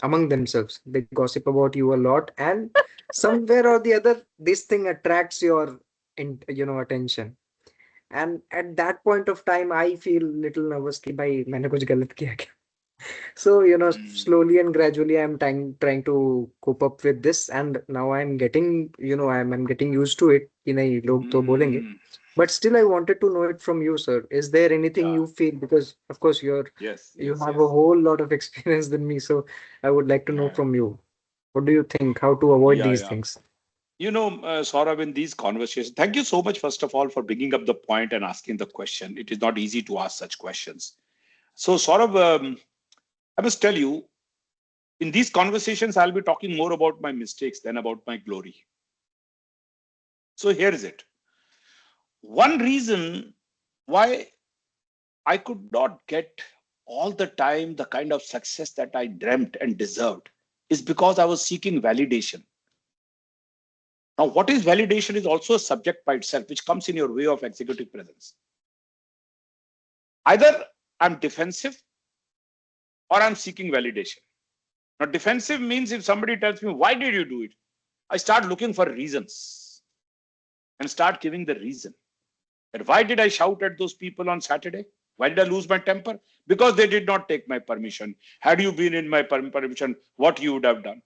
among themselves. They gossip about you a lot, and somewhere or the other this thing attracts your attention. And at that point of time I feel little nervous कि भाई मैंने कुछ गलत किया क्या. So, Mm, slowly and gradually, I'm trying to cope up with this, and now I'm getting, I'm getting used to it. कि नहीं लोग तो बोलेंगे. mm, But still, I wanted to know it from you, sir. Is there anything yeah. you feel? Because of course Yes. you Yes. have a Yes. whole lot of experience than me, so I would like to know Yeah. from you. What do you think? How to avoid Yeah. these Yeah. things? Saurabh, in these conversations, thank you so much, first of all, for bringing up the point and asking the question. It is not easy to ask such questions. So, Saurabh, I must tell you, in these conversations, I'll be talking more about my mistakes than about my glory. So, here is it. One reason why I could not get all the time the kind of success that I dreamt and deserved is because I was seeking validation. Now, what is validation is also a subject by itself, which comes in your way of executive presence. Either I'm defensive or I'm seeking validation. Now, defensive means if somebody tells me, why did you do it? I start looking for reasons and start giving the reason. That why did I shout at those people on Saturday? Why did I lose my temper? Because they did not take my permission. Had you been in my permission, what you would have done?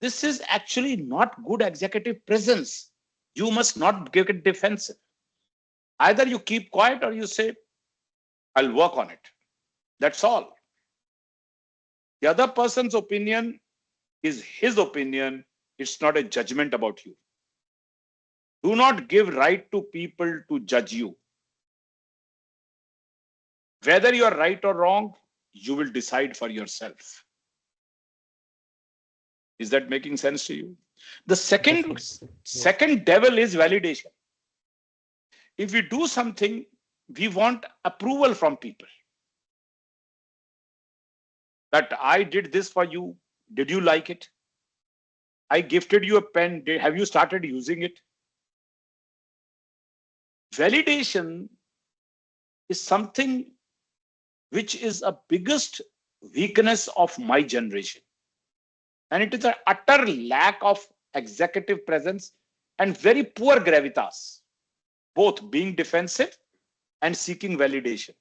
This is actually not good executive presence. You must not get it defensive. Either you keep quiet or you say, I'll work on it. That's all. The other person's opinion is his opinion. It's not a judgment about you. Do not give right to people to judge you. Whether you are right or wrong, you will decide for yourself. Is that making sense to you? The Definitely. Yes. second devil is validation. If we do something, we want approval from people. That I did this for you. Did you like it? I gifted you a pen. Have you started using it? Validation is something which is a biggest weakness of my generation. And it is an utter lack of executive presence and very poor gravitas, both being defensive and seeking validation.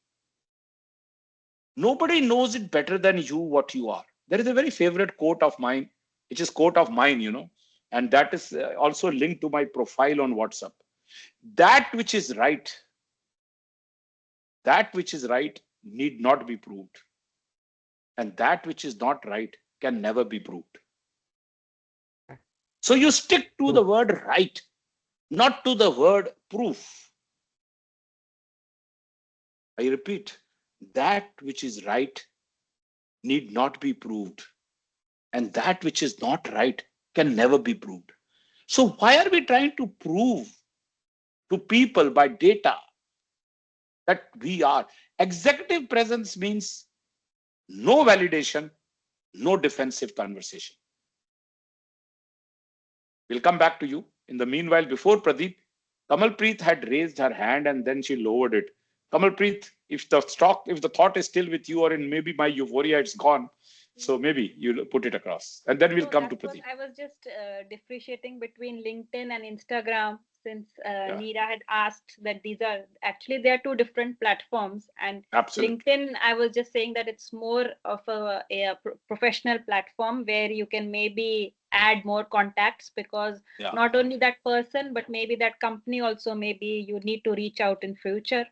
Nobody knows it better than you what you are. There is a very favorite quote of mine, which is quote of mine, and that is also linked to my profile on WhatsApp. That which is right need not be proved. And that which is not right can never be proved. So you stick to the True. word right, not to the word proof. I repeat, that which is right need not be proved. and that which is not right can never be proved. So why are we trying to prove to people by data that we are? Executive presence means no validation, no defensive conversation. We'll come back to you. In the meanwhile, before Pradeep, Kamalpreet had raised her hand and then she lowered it. Kamalpreet, if the thought is still with you, or in maybe my euphoria, it's gone. So maybe you'll put it across, and then we'll No, come to that's what Pradeep. I was just differentiating between LinkedIn and Instagram, since Yeah, Neera had asked that these are actually they are two different platforms. And absolutely. LinkedIn, I was just saying that it's more of a professional platform where you can maybe add more contacts, because Yeah. not only that person, but maybe that company also, maybe you need to reach out in future.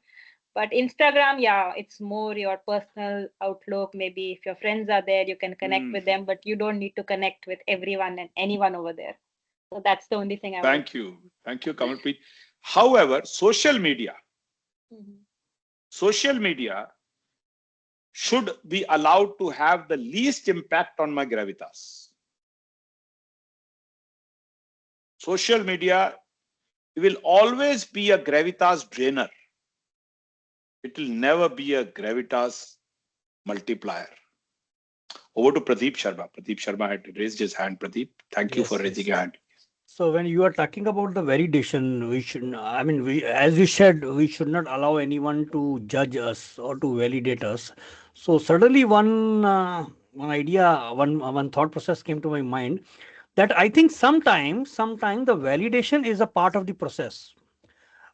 But Instagram, yeah, it's more your personal outlook. Maybe if your friends are there, you can connect with them, but you don't need to connect with everyone and anyone over there. So that's the only thing I was. Thank you. Thank you, Kamalpreet. However, social media should be allowed to have the least impact on my gravitas. Social media will always be a gravitas drainer. It will never be a gravitas multiplier. Over to Pradeep Sharma. Pradeep Sharma had raised his hand. Pradeep, thank you for Yes, raising yes. your hand. So when you are talking about the validation, we should, I mean, as you said, we should not allow anyone to judge us or to validate us. So suddenly one idea, one thought process came to my mind, that I think sometimes the validation is a part of the process.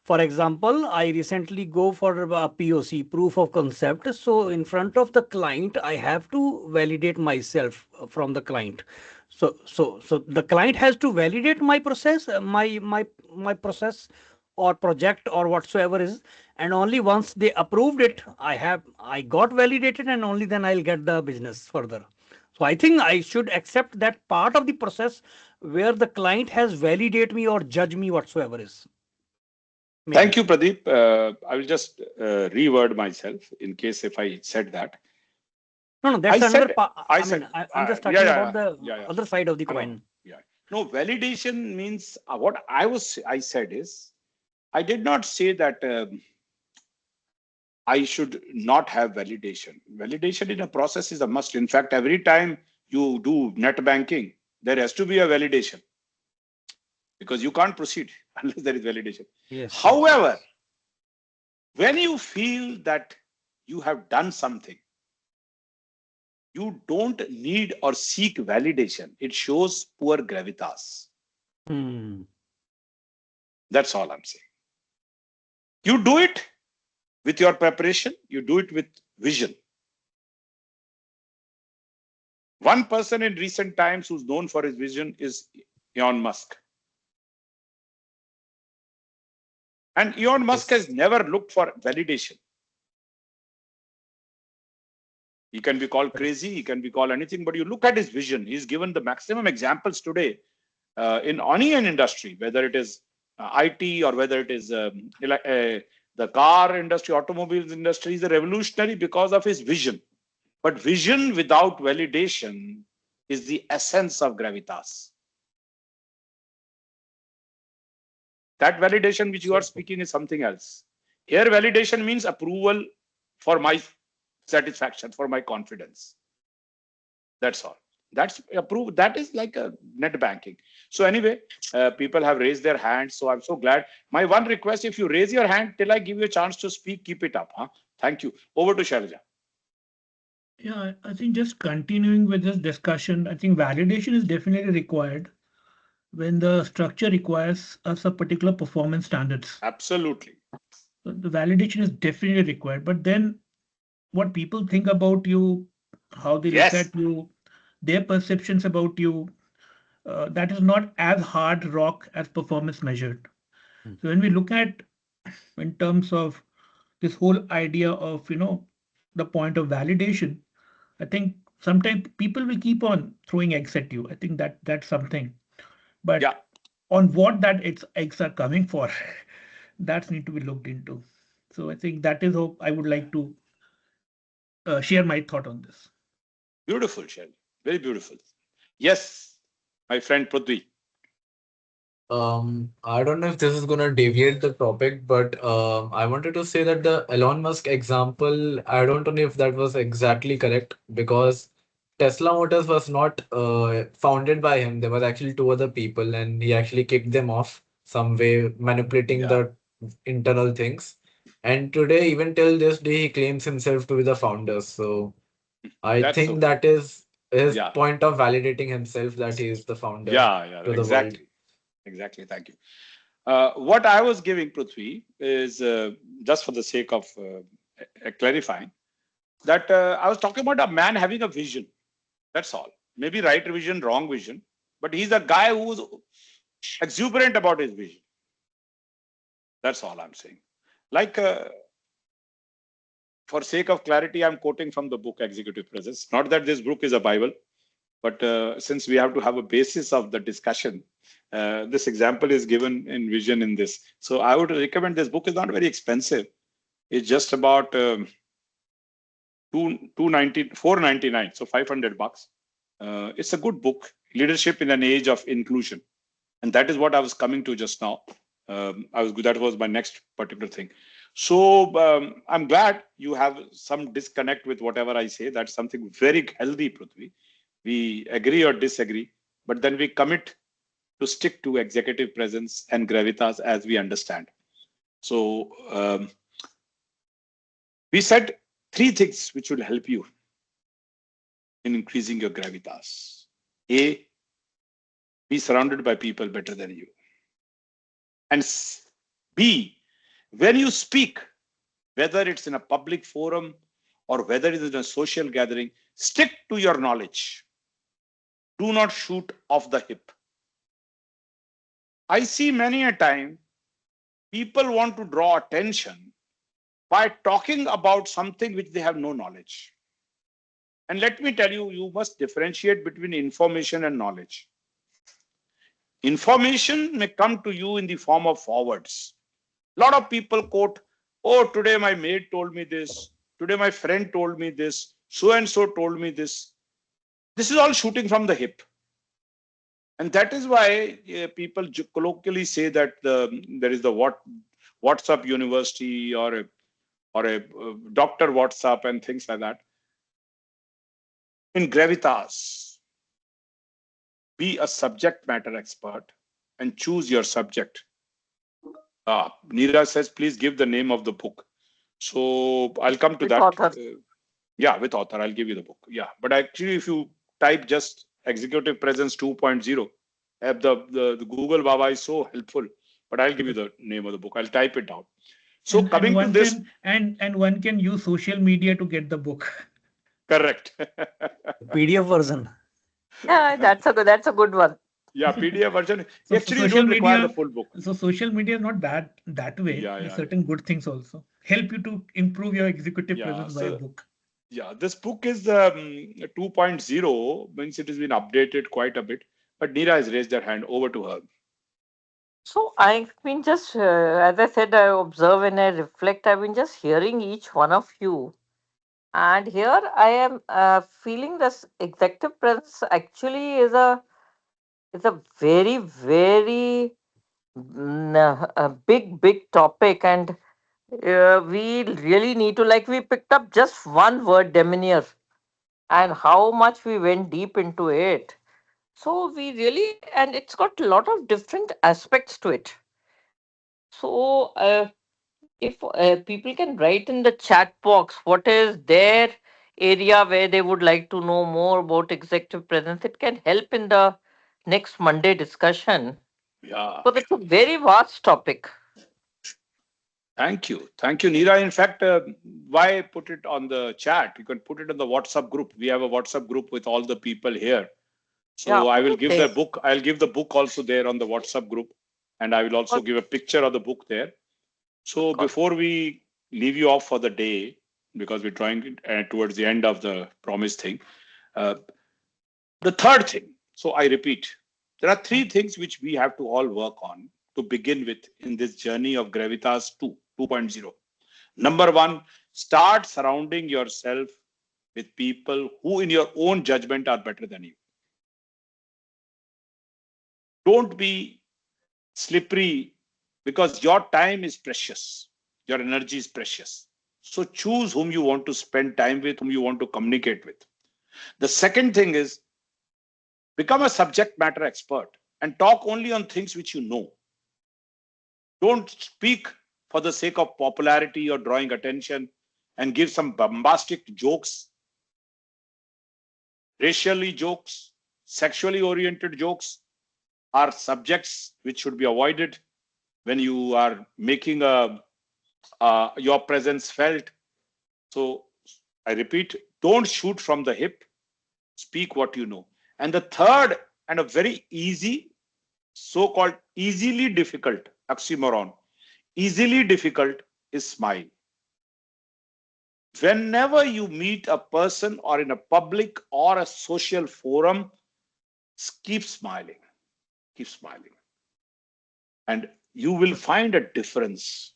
For example, I recently go for a POC, proof of concept. So in front of the client, I have to validate myself from the client. So the client has to validate my process, my process or project or whatsoever is, and only once they approved it, I got validated, and only then I'll get the business further. So I think I should accept that part of the process where the client has validate me or judge me whatsoever is. Thank Maybe. you, Pradeep. I will just reword myself in case if I said that. No, I that's another said, part. I I mean, said, I'm just yeah, talking yeah, about yeah, the yeah, yeah. other side of the I know. coin. Yeah. No, validation means what I said is, I did not say that I should not have validation. Validation in a process is a must. In fact, every time you do net banking, there has to be a validation because you can't proceed unless there is validation. Yes, yes. However, when you feel that you have done something, you don't need or seek validation. It shows poor gravitas. Hmm. That's all I'm saying. You do it with your preparation, you do it with vision. One person in recent times who's known for his vision is Elon Musk. And Elon Musk has Yes. never looked for validation. He can be called crazy, he can be called anything, but you look at his vision. He's given the maximum examples today in any industry, whether it is IT or whether it is the car industry, automobiles industry, is a revolutionary because of his vision. But vision without validation is the essence of gravitas. That validation which you are speaking is something else. Here, validation means approval for my satisfaction, for my confidence. That's all. That's approved. That is like a net banking. So anyway, people have raised their hands. So I'm so glad. My one request, if you raise your hand till I give you a chance to speak, keep it up. Huh? Thank you. Over to Shailaja. Yeah, I think just continuing with this discussion, I think validation is definitely required when the structure requires us a particular performance standards. Absolutely. So the validation is definitely required. But then what people think about you, how they look Yes. at you, their perceptions about you, that is not as hard rock as performance measured. So when we look at in terms of this whole idea of the point of validation, I think sometimes people will keep on throwing eggs at you. I think that's something. Yeah. But on what that eggs are coming for, that need to be looked into. So I think that is how I would like to share my thought on this. Beautiful, Shailaja. Very beautiful. Yes, my friend Prithvi. I don't know if this is gonna deviate the topic, but I wanted to say that the Elon Musk example, I don't know if that was exactly correct because Tesla Motors was not founded by him. There was actually two other people, and he actually kicked them off some way, manipulating Yeah, the internal things. And today, even till this day, he claims himself to be the founder. So I that's think okay. that is his Yeah, point of validating himself that he is the founder yeah, to the world. exactly. Exactly. Thank you. What I was giving Prithvi is just for the sake of clarifying that I was talking about a man having a vision. That's all. Maybe right vision, wrong vision, but he's a guy who's exuberant about his vision. That's all I'm saying. Like, for sake of clarity, I'm quoting from the book Executive Presence. Not that this book is a Bible, but since we have to have a basis of the discussion, this example is given in vision in this. So I would recommend this book is not very expensive. It's just about 499, so $500. It's a good book, Leadership in an Age of Inclusion, and that is what I was coming to just now. That was my next particular thing. So I'm glad you have some disconnect with whatever I say. That's something very healthy, Prithvi. We agree or disagree, but then we commit to stick to executive presence and gravitas as we understand. So we said three things which will help you in increasing your gravitas. A, be surrounded by people better than you. And B, when you speak, whether it's in a public forum or whether it is in a social gathering, stick to your knowledge. Do not shoot off the hip. I see many a time people want to draw attention by talking about something which they have no knowledge. And let me tell you, you must differentiate between information and knowledge. Information may come to you in the form of forwards. A lot of people quote, oh, today my mate told me this, today my friend told me this, so and so told me this. This is all shooting from the hip. And that is why people colloquially say that there is the WhatsApp university or a doctor WhatsApp and things like that. In Gravitas, be a subject matter expert and choose your subject. Neera says, please give the name of the book. So I'll come to With that. author. Yeah, with author, I'll give you the book. Yeah, but actually, if you type just Executive Presence 2.0, the Google Baba is so helpful. But I'll give you the name of the book. I'll type it down. So And coming to one this, can and one can use social media to get the book. correct. PDF version. Yeah, that's a good one. Yeah, PDF version. So Actually, you social don't require the media, full book. so social media is not bad that way. Yeah, There's yeah, certain good things also. Help you to improve your executive yeah. presence by a So book. yeah, this book is 2.0, means it has been updated quite a bit. But Neera has raised her hand. Over to her. So I've been just, as I said, I observe and I reflect. I've been just hearing each one of you, and here I am feeling this executive presence actually is a very very a big topic, and we really need to, like, we picked up just one word, demeanor, and how much we went deep into it. So we really, and it's got a lot of different aspects to it. So if people can write in the chat box what is their area where they would like to know more about executive presence, it can help in the next Monday discussion. Yeah. But it's a very vast topic. Thank you. Thank you, Neera. In fact, why put it on the chat? You can put it on the WhatsApp group. We have a WhatsApp group with all the people here. Yeah, So I will give the okay. book. I'll give the book also there on the WhatsApp group. And I will also Got, give a picture of the book there. So got. before we leave you off for the day, because we're trying towards the end of the promise thing, uh, the third thing. So I repeat, there are three things which we have to all work on to begin with in this journey of Gravitas 2.0. Number one, start surrounding yourself with people who, in your own judgment, are better than you. Don't be slippery, because your time is precious. Your energy is precious. So choose whom you want to spend time with, whom you want to communicate with. The second thing is, become a subject matter expert and talk only on things which you know. Don't speak for the sake of popularity or drawing attention and give some bombastic jokes, racially jokes, sexually oriented jokes are subjects which should be avoided when you are making your presence felt. So I repeat, don't shoot from the hip, speak what you know. And the third, and a very easy, so-called easily difficult oxymoron, easily difficult, is smile. Whenever you meet a person or in a public or a social forum, keep smiling, keep smiling. And you will find a difference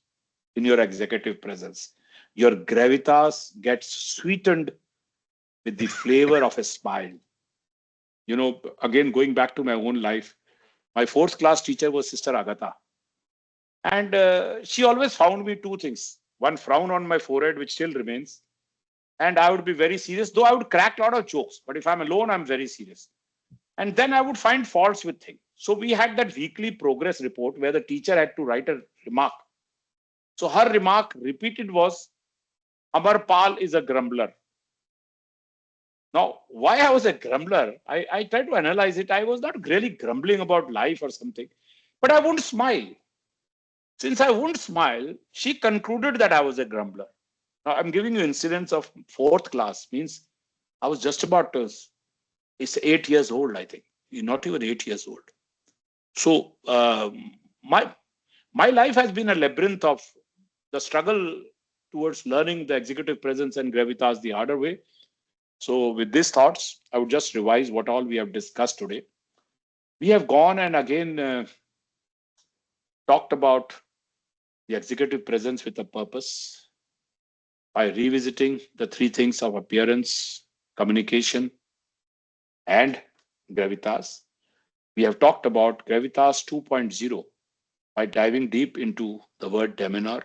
in your executive presence. Your gravitas gets sweetened with the flavor of a smile. You know, again, going back to my own life, my fourth class teacher was Sister Agatha. And she always found me two things: one frown on my forehead, which still remains, and I would be very serious, though I would crack a lot of jokes. But if I'm alone, I'm very serious. And then I would find faults with things. So we had that weekly progress report where the teacher had to write a remark. So her remark repeated was, Amar Pal is a grumbler. Now, why I was a grumbler, I tried to analyze it. I was not really grumbling about life or something, but I wouldn't smile. Since I wouldn't smile, she concluded that I was a grumbler. Now, I'm giving you incidents of fourth class, means I was just about, it's 8 years old, I think. You're not even 8 years old. So my life has been a labyrinth of the struggle towards learning the executive presence and gravitas the harder way. So with these thoughts, I would just revise what all we have discussed today. We have gone and again talked about the executive presence with a purpose by revisiting the three things of appearance, communication, and gravitas. We have talked about gravitas 2.0 by diving deep into the word demeanor.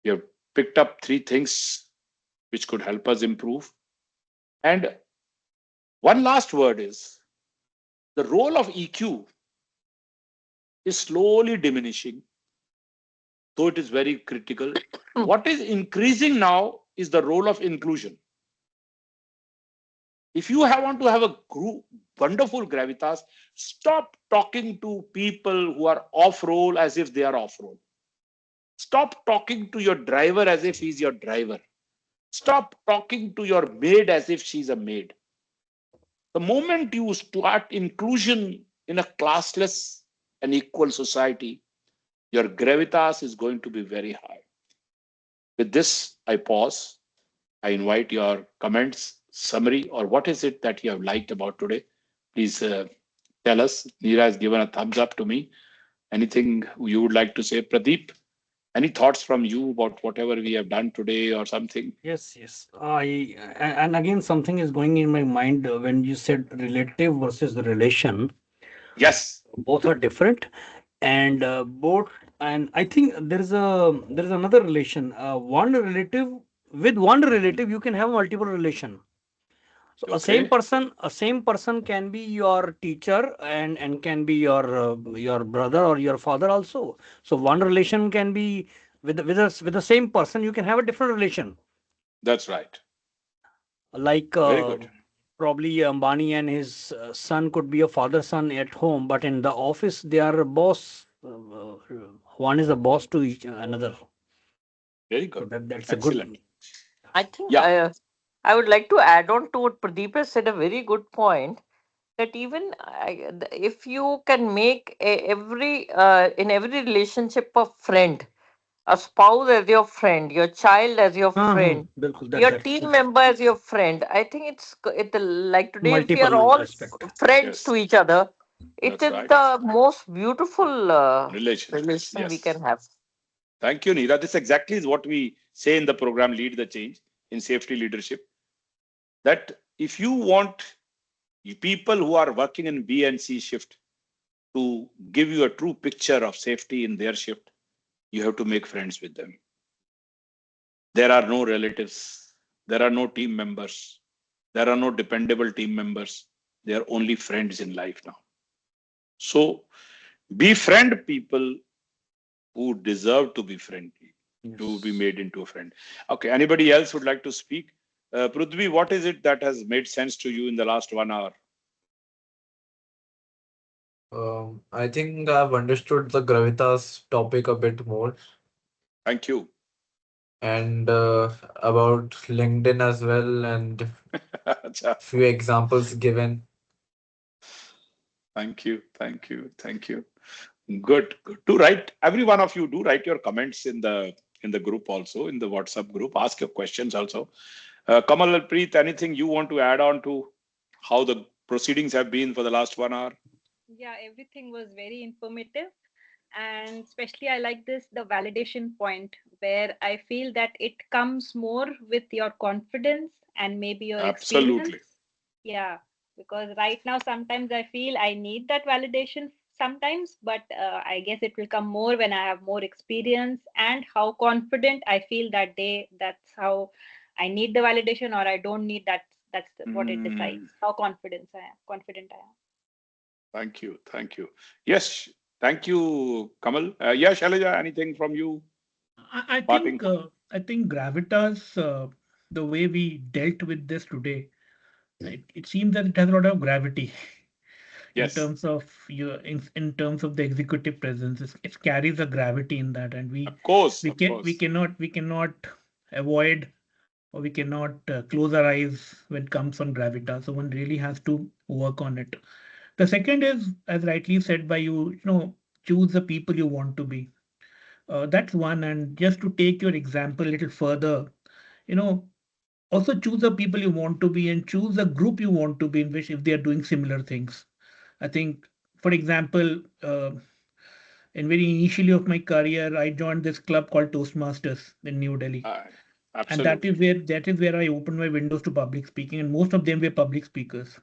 We have picked up three things which could help us improve. And one last word is, the role of EQ is slowly diminishing, though it is very critical. What is increasing now is the role of inclusion. If you want to have a wonderful gravitas, stop talking to people who are off role as if they are off role. Stop talking to your driver as if he's your driver. Stop talking to your maid as if she's a maid. The moment you start inclusion in a classless and equal society, your gravitas is going to be very high. With this, I pause. I invite your comments, summary, or what is it that you have liked about today? Please tell us. Neera has given a thumbs up to me. Anything you would like to say, Pradeep? Any thoughts from you about whatever we have done today or something? Yes. And again, something is going in my mind when you said relative versus the relation. Yes. Both are different, and both. And I think there is another relation. One relative, you can have multiple relation. So Okay. a same person can be your teacher and can be your brother or your father also. So one relation can be with the same person. You can have a different relation. That's right. Like Very good. probably Ambani and his son could be a father son at home, but in the office they are a boss. One is a boss to each another. Very So good. that's a Excellent. good. I think Yeah. I would like to add on to what Pradeep has said, a very good point, that even if you can make every in every relationship a friend, a spouse as your friend, your child as your हाँ, friend, बिल्कुल your that's team member as your friend. I think it like today, if we are multiple all aspect. friends Yes. to each other, it That's is right. the most beautiful Relation. relation we Yes. can have. Thank you, Neera. This exactly is what we say in the program Lead the Change in Safety Leadership. That if you want people who are working in B and C shift to give you a true picture of safety in their shift, you have to make friends with them. There are no relatives. There are no team members. There are no dependable team members. They are only friends in life now. So befriend people who deserve to be friendly, to be Yes. made into a friend. Okay. Anybody else would like to speak? Prithvi, what is it that has made sense to you in the last 1 hour? I think I've understood the gravitas topic a bit more, Thank you. and about LinkedIn as well, and Acha. few examples given. Thank you. Thank you. Thank you. Good. Good. Do write. Every one of you do write your comments in the group also, in the WhatsApp group. Ask your questions also. Kamal and Preet, anything you want to add on to how the proceedings have been for the last 1 hour? Yeah, everything was very informative. And especially, I like this the validation point where I feel that it comes more with your confidence and maybe your Absolutely. experience. Yeah, because right now, sometimes I feel I need that validation sometimes, but I guess it will come more when I have more experience and how confident I feel that day. That's how I need the validation or I don't need that. What it decides. How confident I am. Thank you. Thank you. Yes. Thank you, Kamal. Yeah, Shailaja, anything from you? I Parting. think Gravitas, the way we dealt with this today, it seems that it has a lot of gravity in Yes. terms of in terms of the executive presence. It carries a gravity in that, and Of course. we Of can course. we cannot avoid or we cannot close our eyes when it comes on Gravitas. So one really has to work on it. The second is, as rightly said by you, choose the people you want to be. That's one. And just to take your example a little further, you know, also choose the people you want to be and choose the group you want to be in which if they are doing similar things. I think, for example, in very initially of my career, I joined this club called Toastmasters in New Delhi. Uh, And that is Absolutely. where I opened my windows to public speaking, and most of them were public speakers.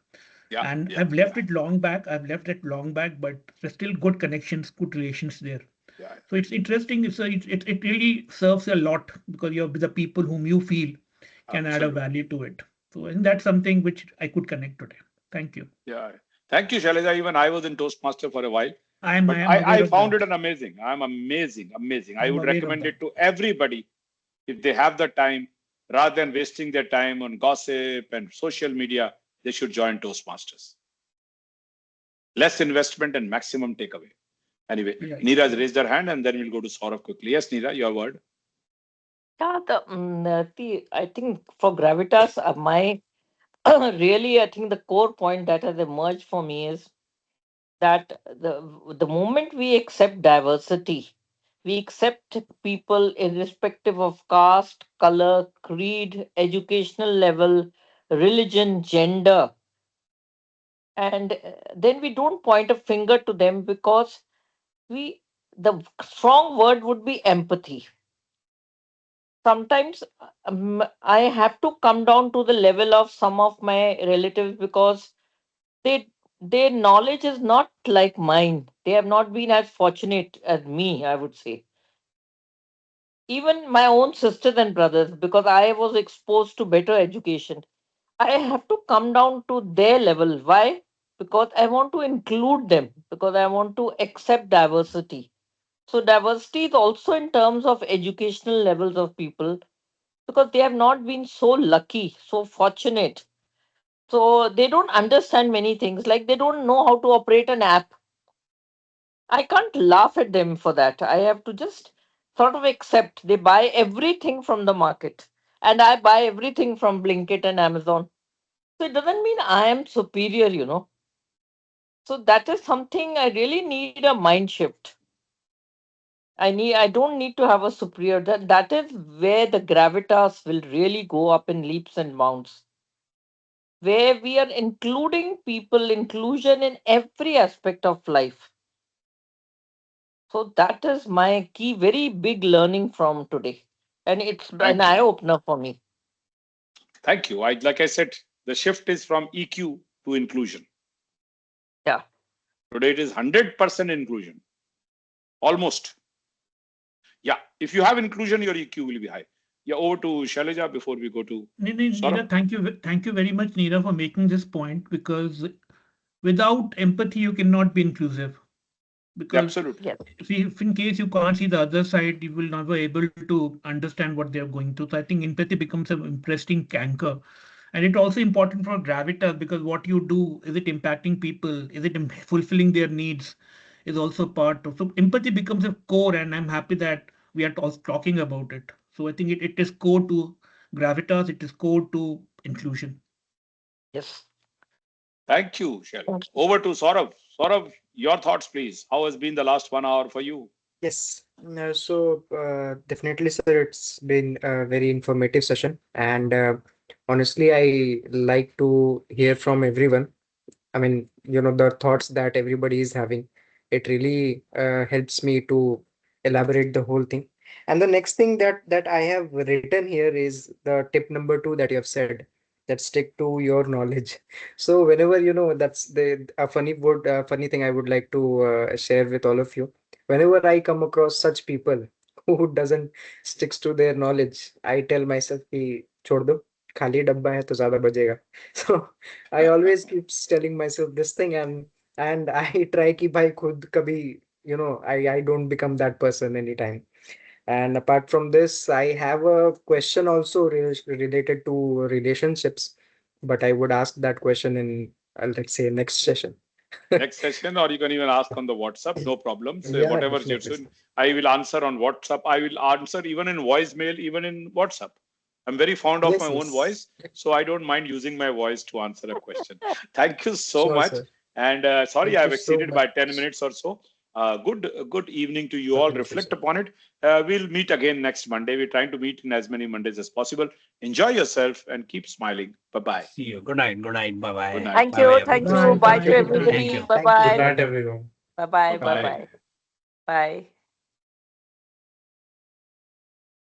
Yeah. And Yeah. I've left it long back. I've left it long back, but there's still good connections, good relations there. Yeah. So it's interesting. It really serves a lot because you're with the people whom you feel can add a Absolutely. value to it. So I think that's something which I could connect today. Thank you. Yeah. Thank you, Shailaja. Even I was in Toastmaster for a while, I but am I aware of found that. it an amazing. I'm amazing, amazing. I I'm would aware of recommend that. it to everybody if they have the time, rather than wasting their time on gossip and social media. They should join Toastmasters. Less investment and maximum takeaway. Anyway, Right. Neera has raised her hand, and then we'll go to Saurabh quickly. Yes, Neera, your word. Yeah, I think for Gravitas, my really, I think the core point that has emerged for me is that the moment we accept diversity, we accept people irrespective of caste, color, creed, educational level, religion, gender, and then we don't point a finger to them because we the strong word would be empathy. Sometimes I have to come down to the level of some of my relatives because they their knowledge is not like mine. They have not been as fortunate as me, I would say. Even my own sisters and brothers, because I was exposed to better education, I have to come down to their level. Why? Because I want to include them, because I want to accept diversity. So diversity is also in terms of educational levels of people, because they have not been so lucky, so fortunate. So they don't understand many things, like they don't know how to operate an app. I can't laugh at them for that. I have to just sort of accept they buy everything from the market, and I buy everything from Blinkit and Amazon. So it doesn't mean I am superior. So that is something I really need a mind shift. I don't need to have a superior. That is where the gravitas will really go up in leaps and bounds. Where we are including people, inclusion in every aspect of life. So that is my key, very big learning from today. And it's an Thank you. eye opener for me. Thank you. Like I said, the shift is from EQ to inclusion. Yeah. Today it is 100% inclusion. Almost. Yeah. If you have inclusion, your EQ will be high. Yeah. Over to Shailaja before we go to Neera, thank you very much, Neera, for making this point, because without empathy, you cannot be inclusive. Because absolutely. Yes. if in case you can't see the other side, you will never able to understand what they're going through. So I think empathy becomes an interesting anchor. And it's also important for Gravitas, because what you do, is it impacting people? Is it fulfilling their needs? Is also part of. So empathy becomes a core, and I'm happy that we are talking about it. So I think it is core to Gravitas, it is core to inclusion. Yes. Thank you, Shailaja. Thank you. Over to Saurav. Saurav, your thoughts, please. How has been the last 1 hour for you? Yes. Definitely, sir, it's been a very informative session. And honestly, I like to hear from everyone. I mean, the thoughts that everybody is having. It really helps me to elaborate the whole thing. And the next thing that I have written here is the tip number 2 that you have said, that stick to your knowledge. So whenever that's the a funny thing I would like to share with all of you. Whenever I come across such people who doesn't sticks to their knowledge, I tell myself कि छोड़ दो, खाली डब्बा है तो ज्यादा बजेगा. So I always keeps telling myself this thing, and I try कि भाई खुद कभी I don't become that person anytime. And apart from this, I have a question also related to relationships, but I would ask that question in let's say next session. Next session, or you can even ask on the WhatsApp, no problem. So Yeah, whatever you're definitely. saying, I will answer on WhatsApp. I will answer even in voicemail, even in WhatsApp. I'm very fond of my Yes, own yes. voice, so I don't mind using my voice to answer a question. Thank you so Sure, much. sir. And sorry, Thank you I've so exceeded by much. 10 minutes or so. Good evening to you all. Thank you, Reflect sir. upon it. We'll meet again next Monday. We're trying to meet in as many Mondays as possible. Enjoy yourself and keep smiling. Bye-bye. See you. Good night. Good night. Bye Good bye. night. Thank Bye you. bye, Thank everyone. you. Bye. Bye Bye. to Good night. Thank everybody. you. Bye Thank you. Good Good bye. night, night. everyone. Bye bye. Bye Bye-bye. bye. Bye.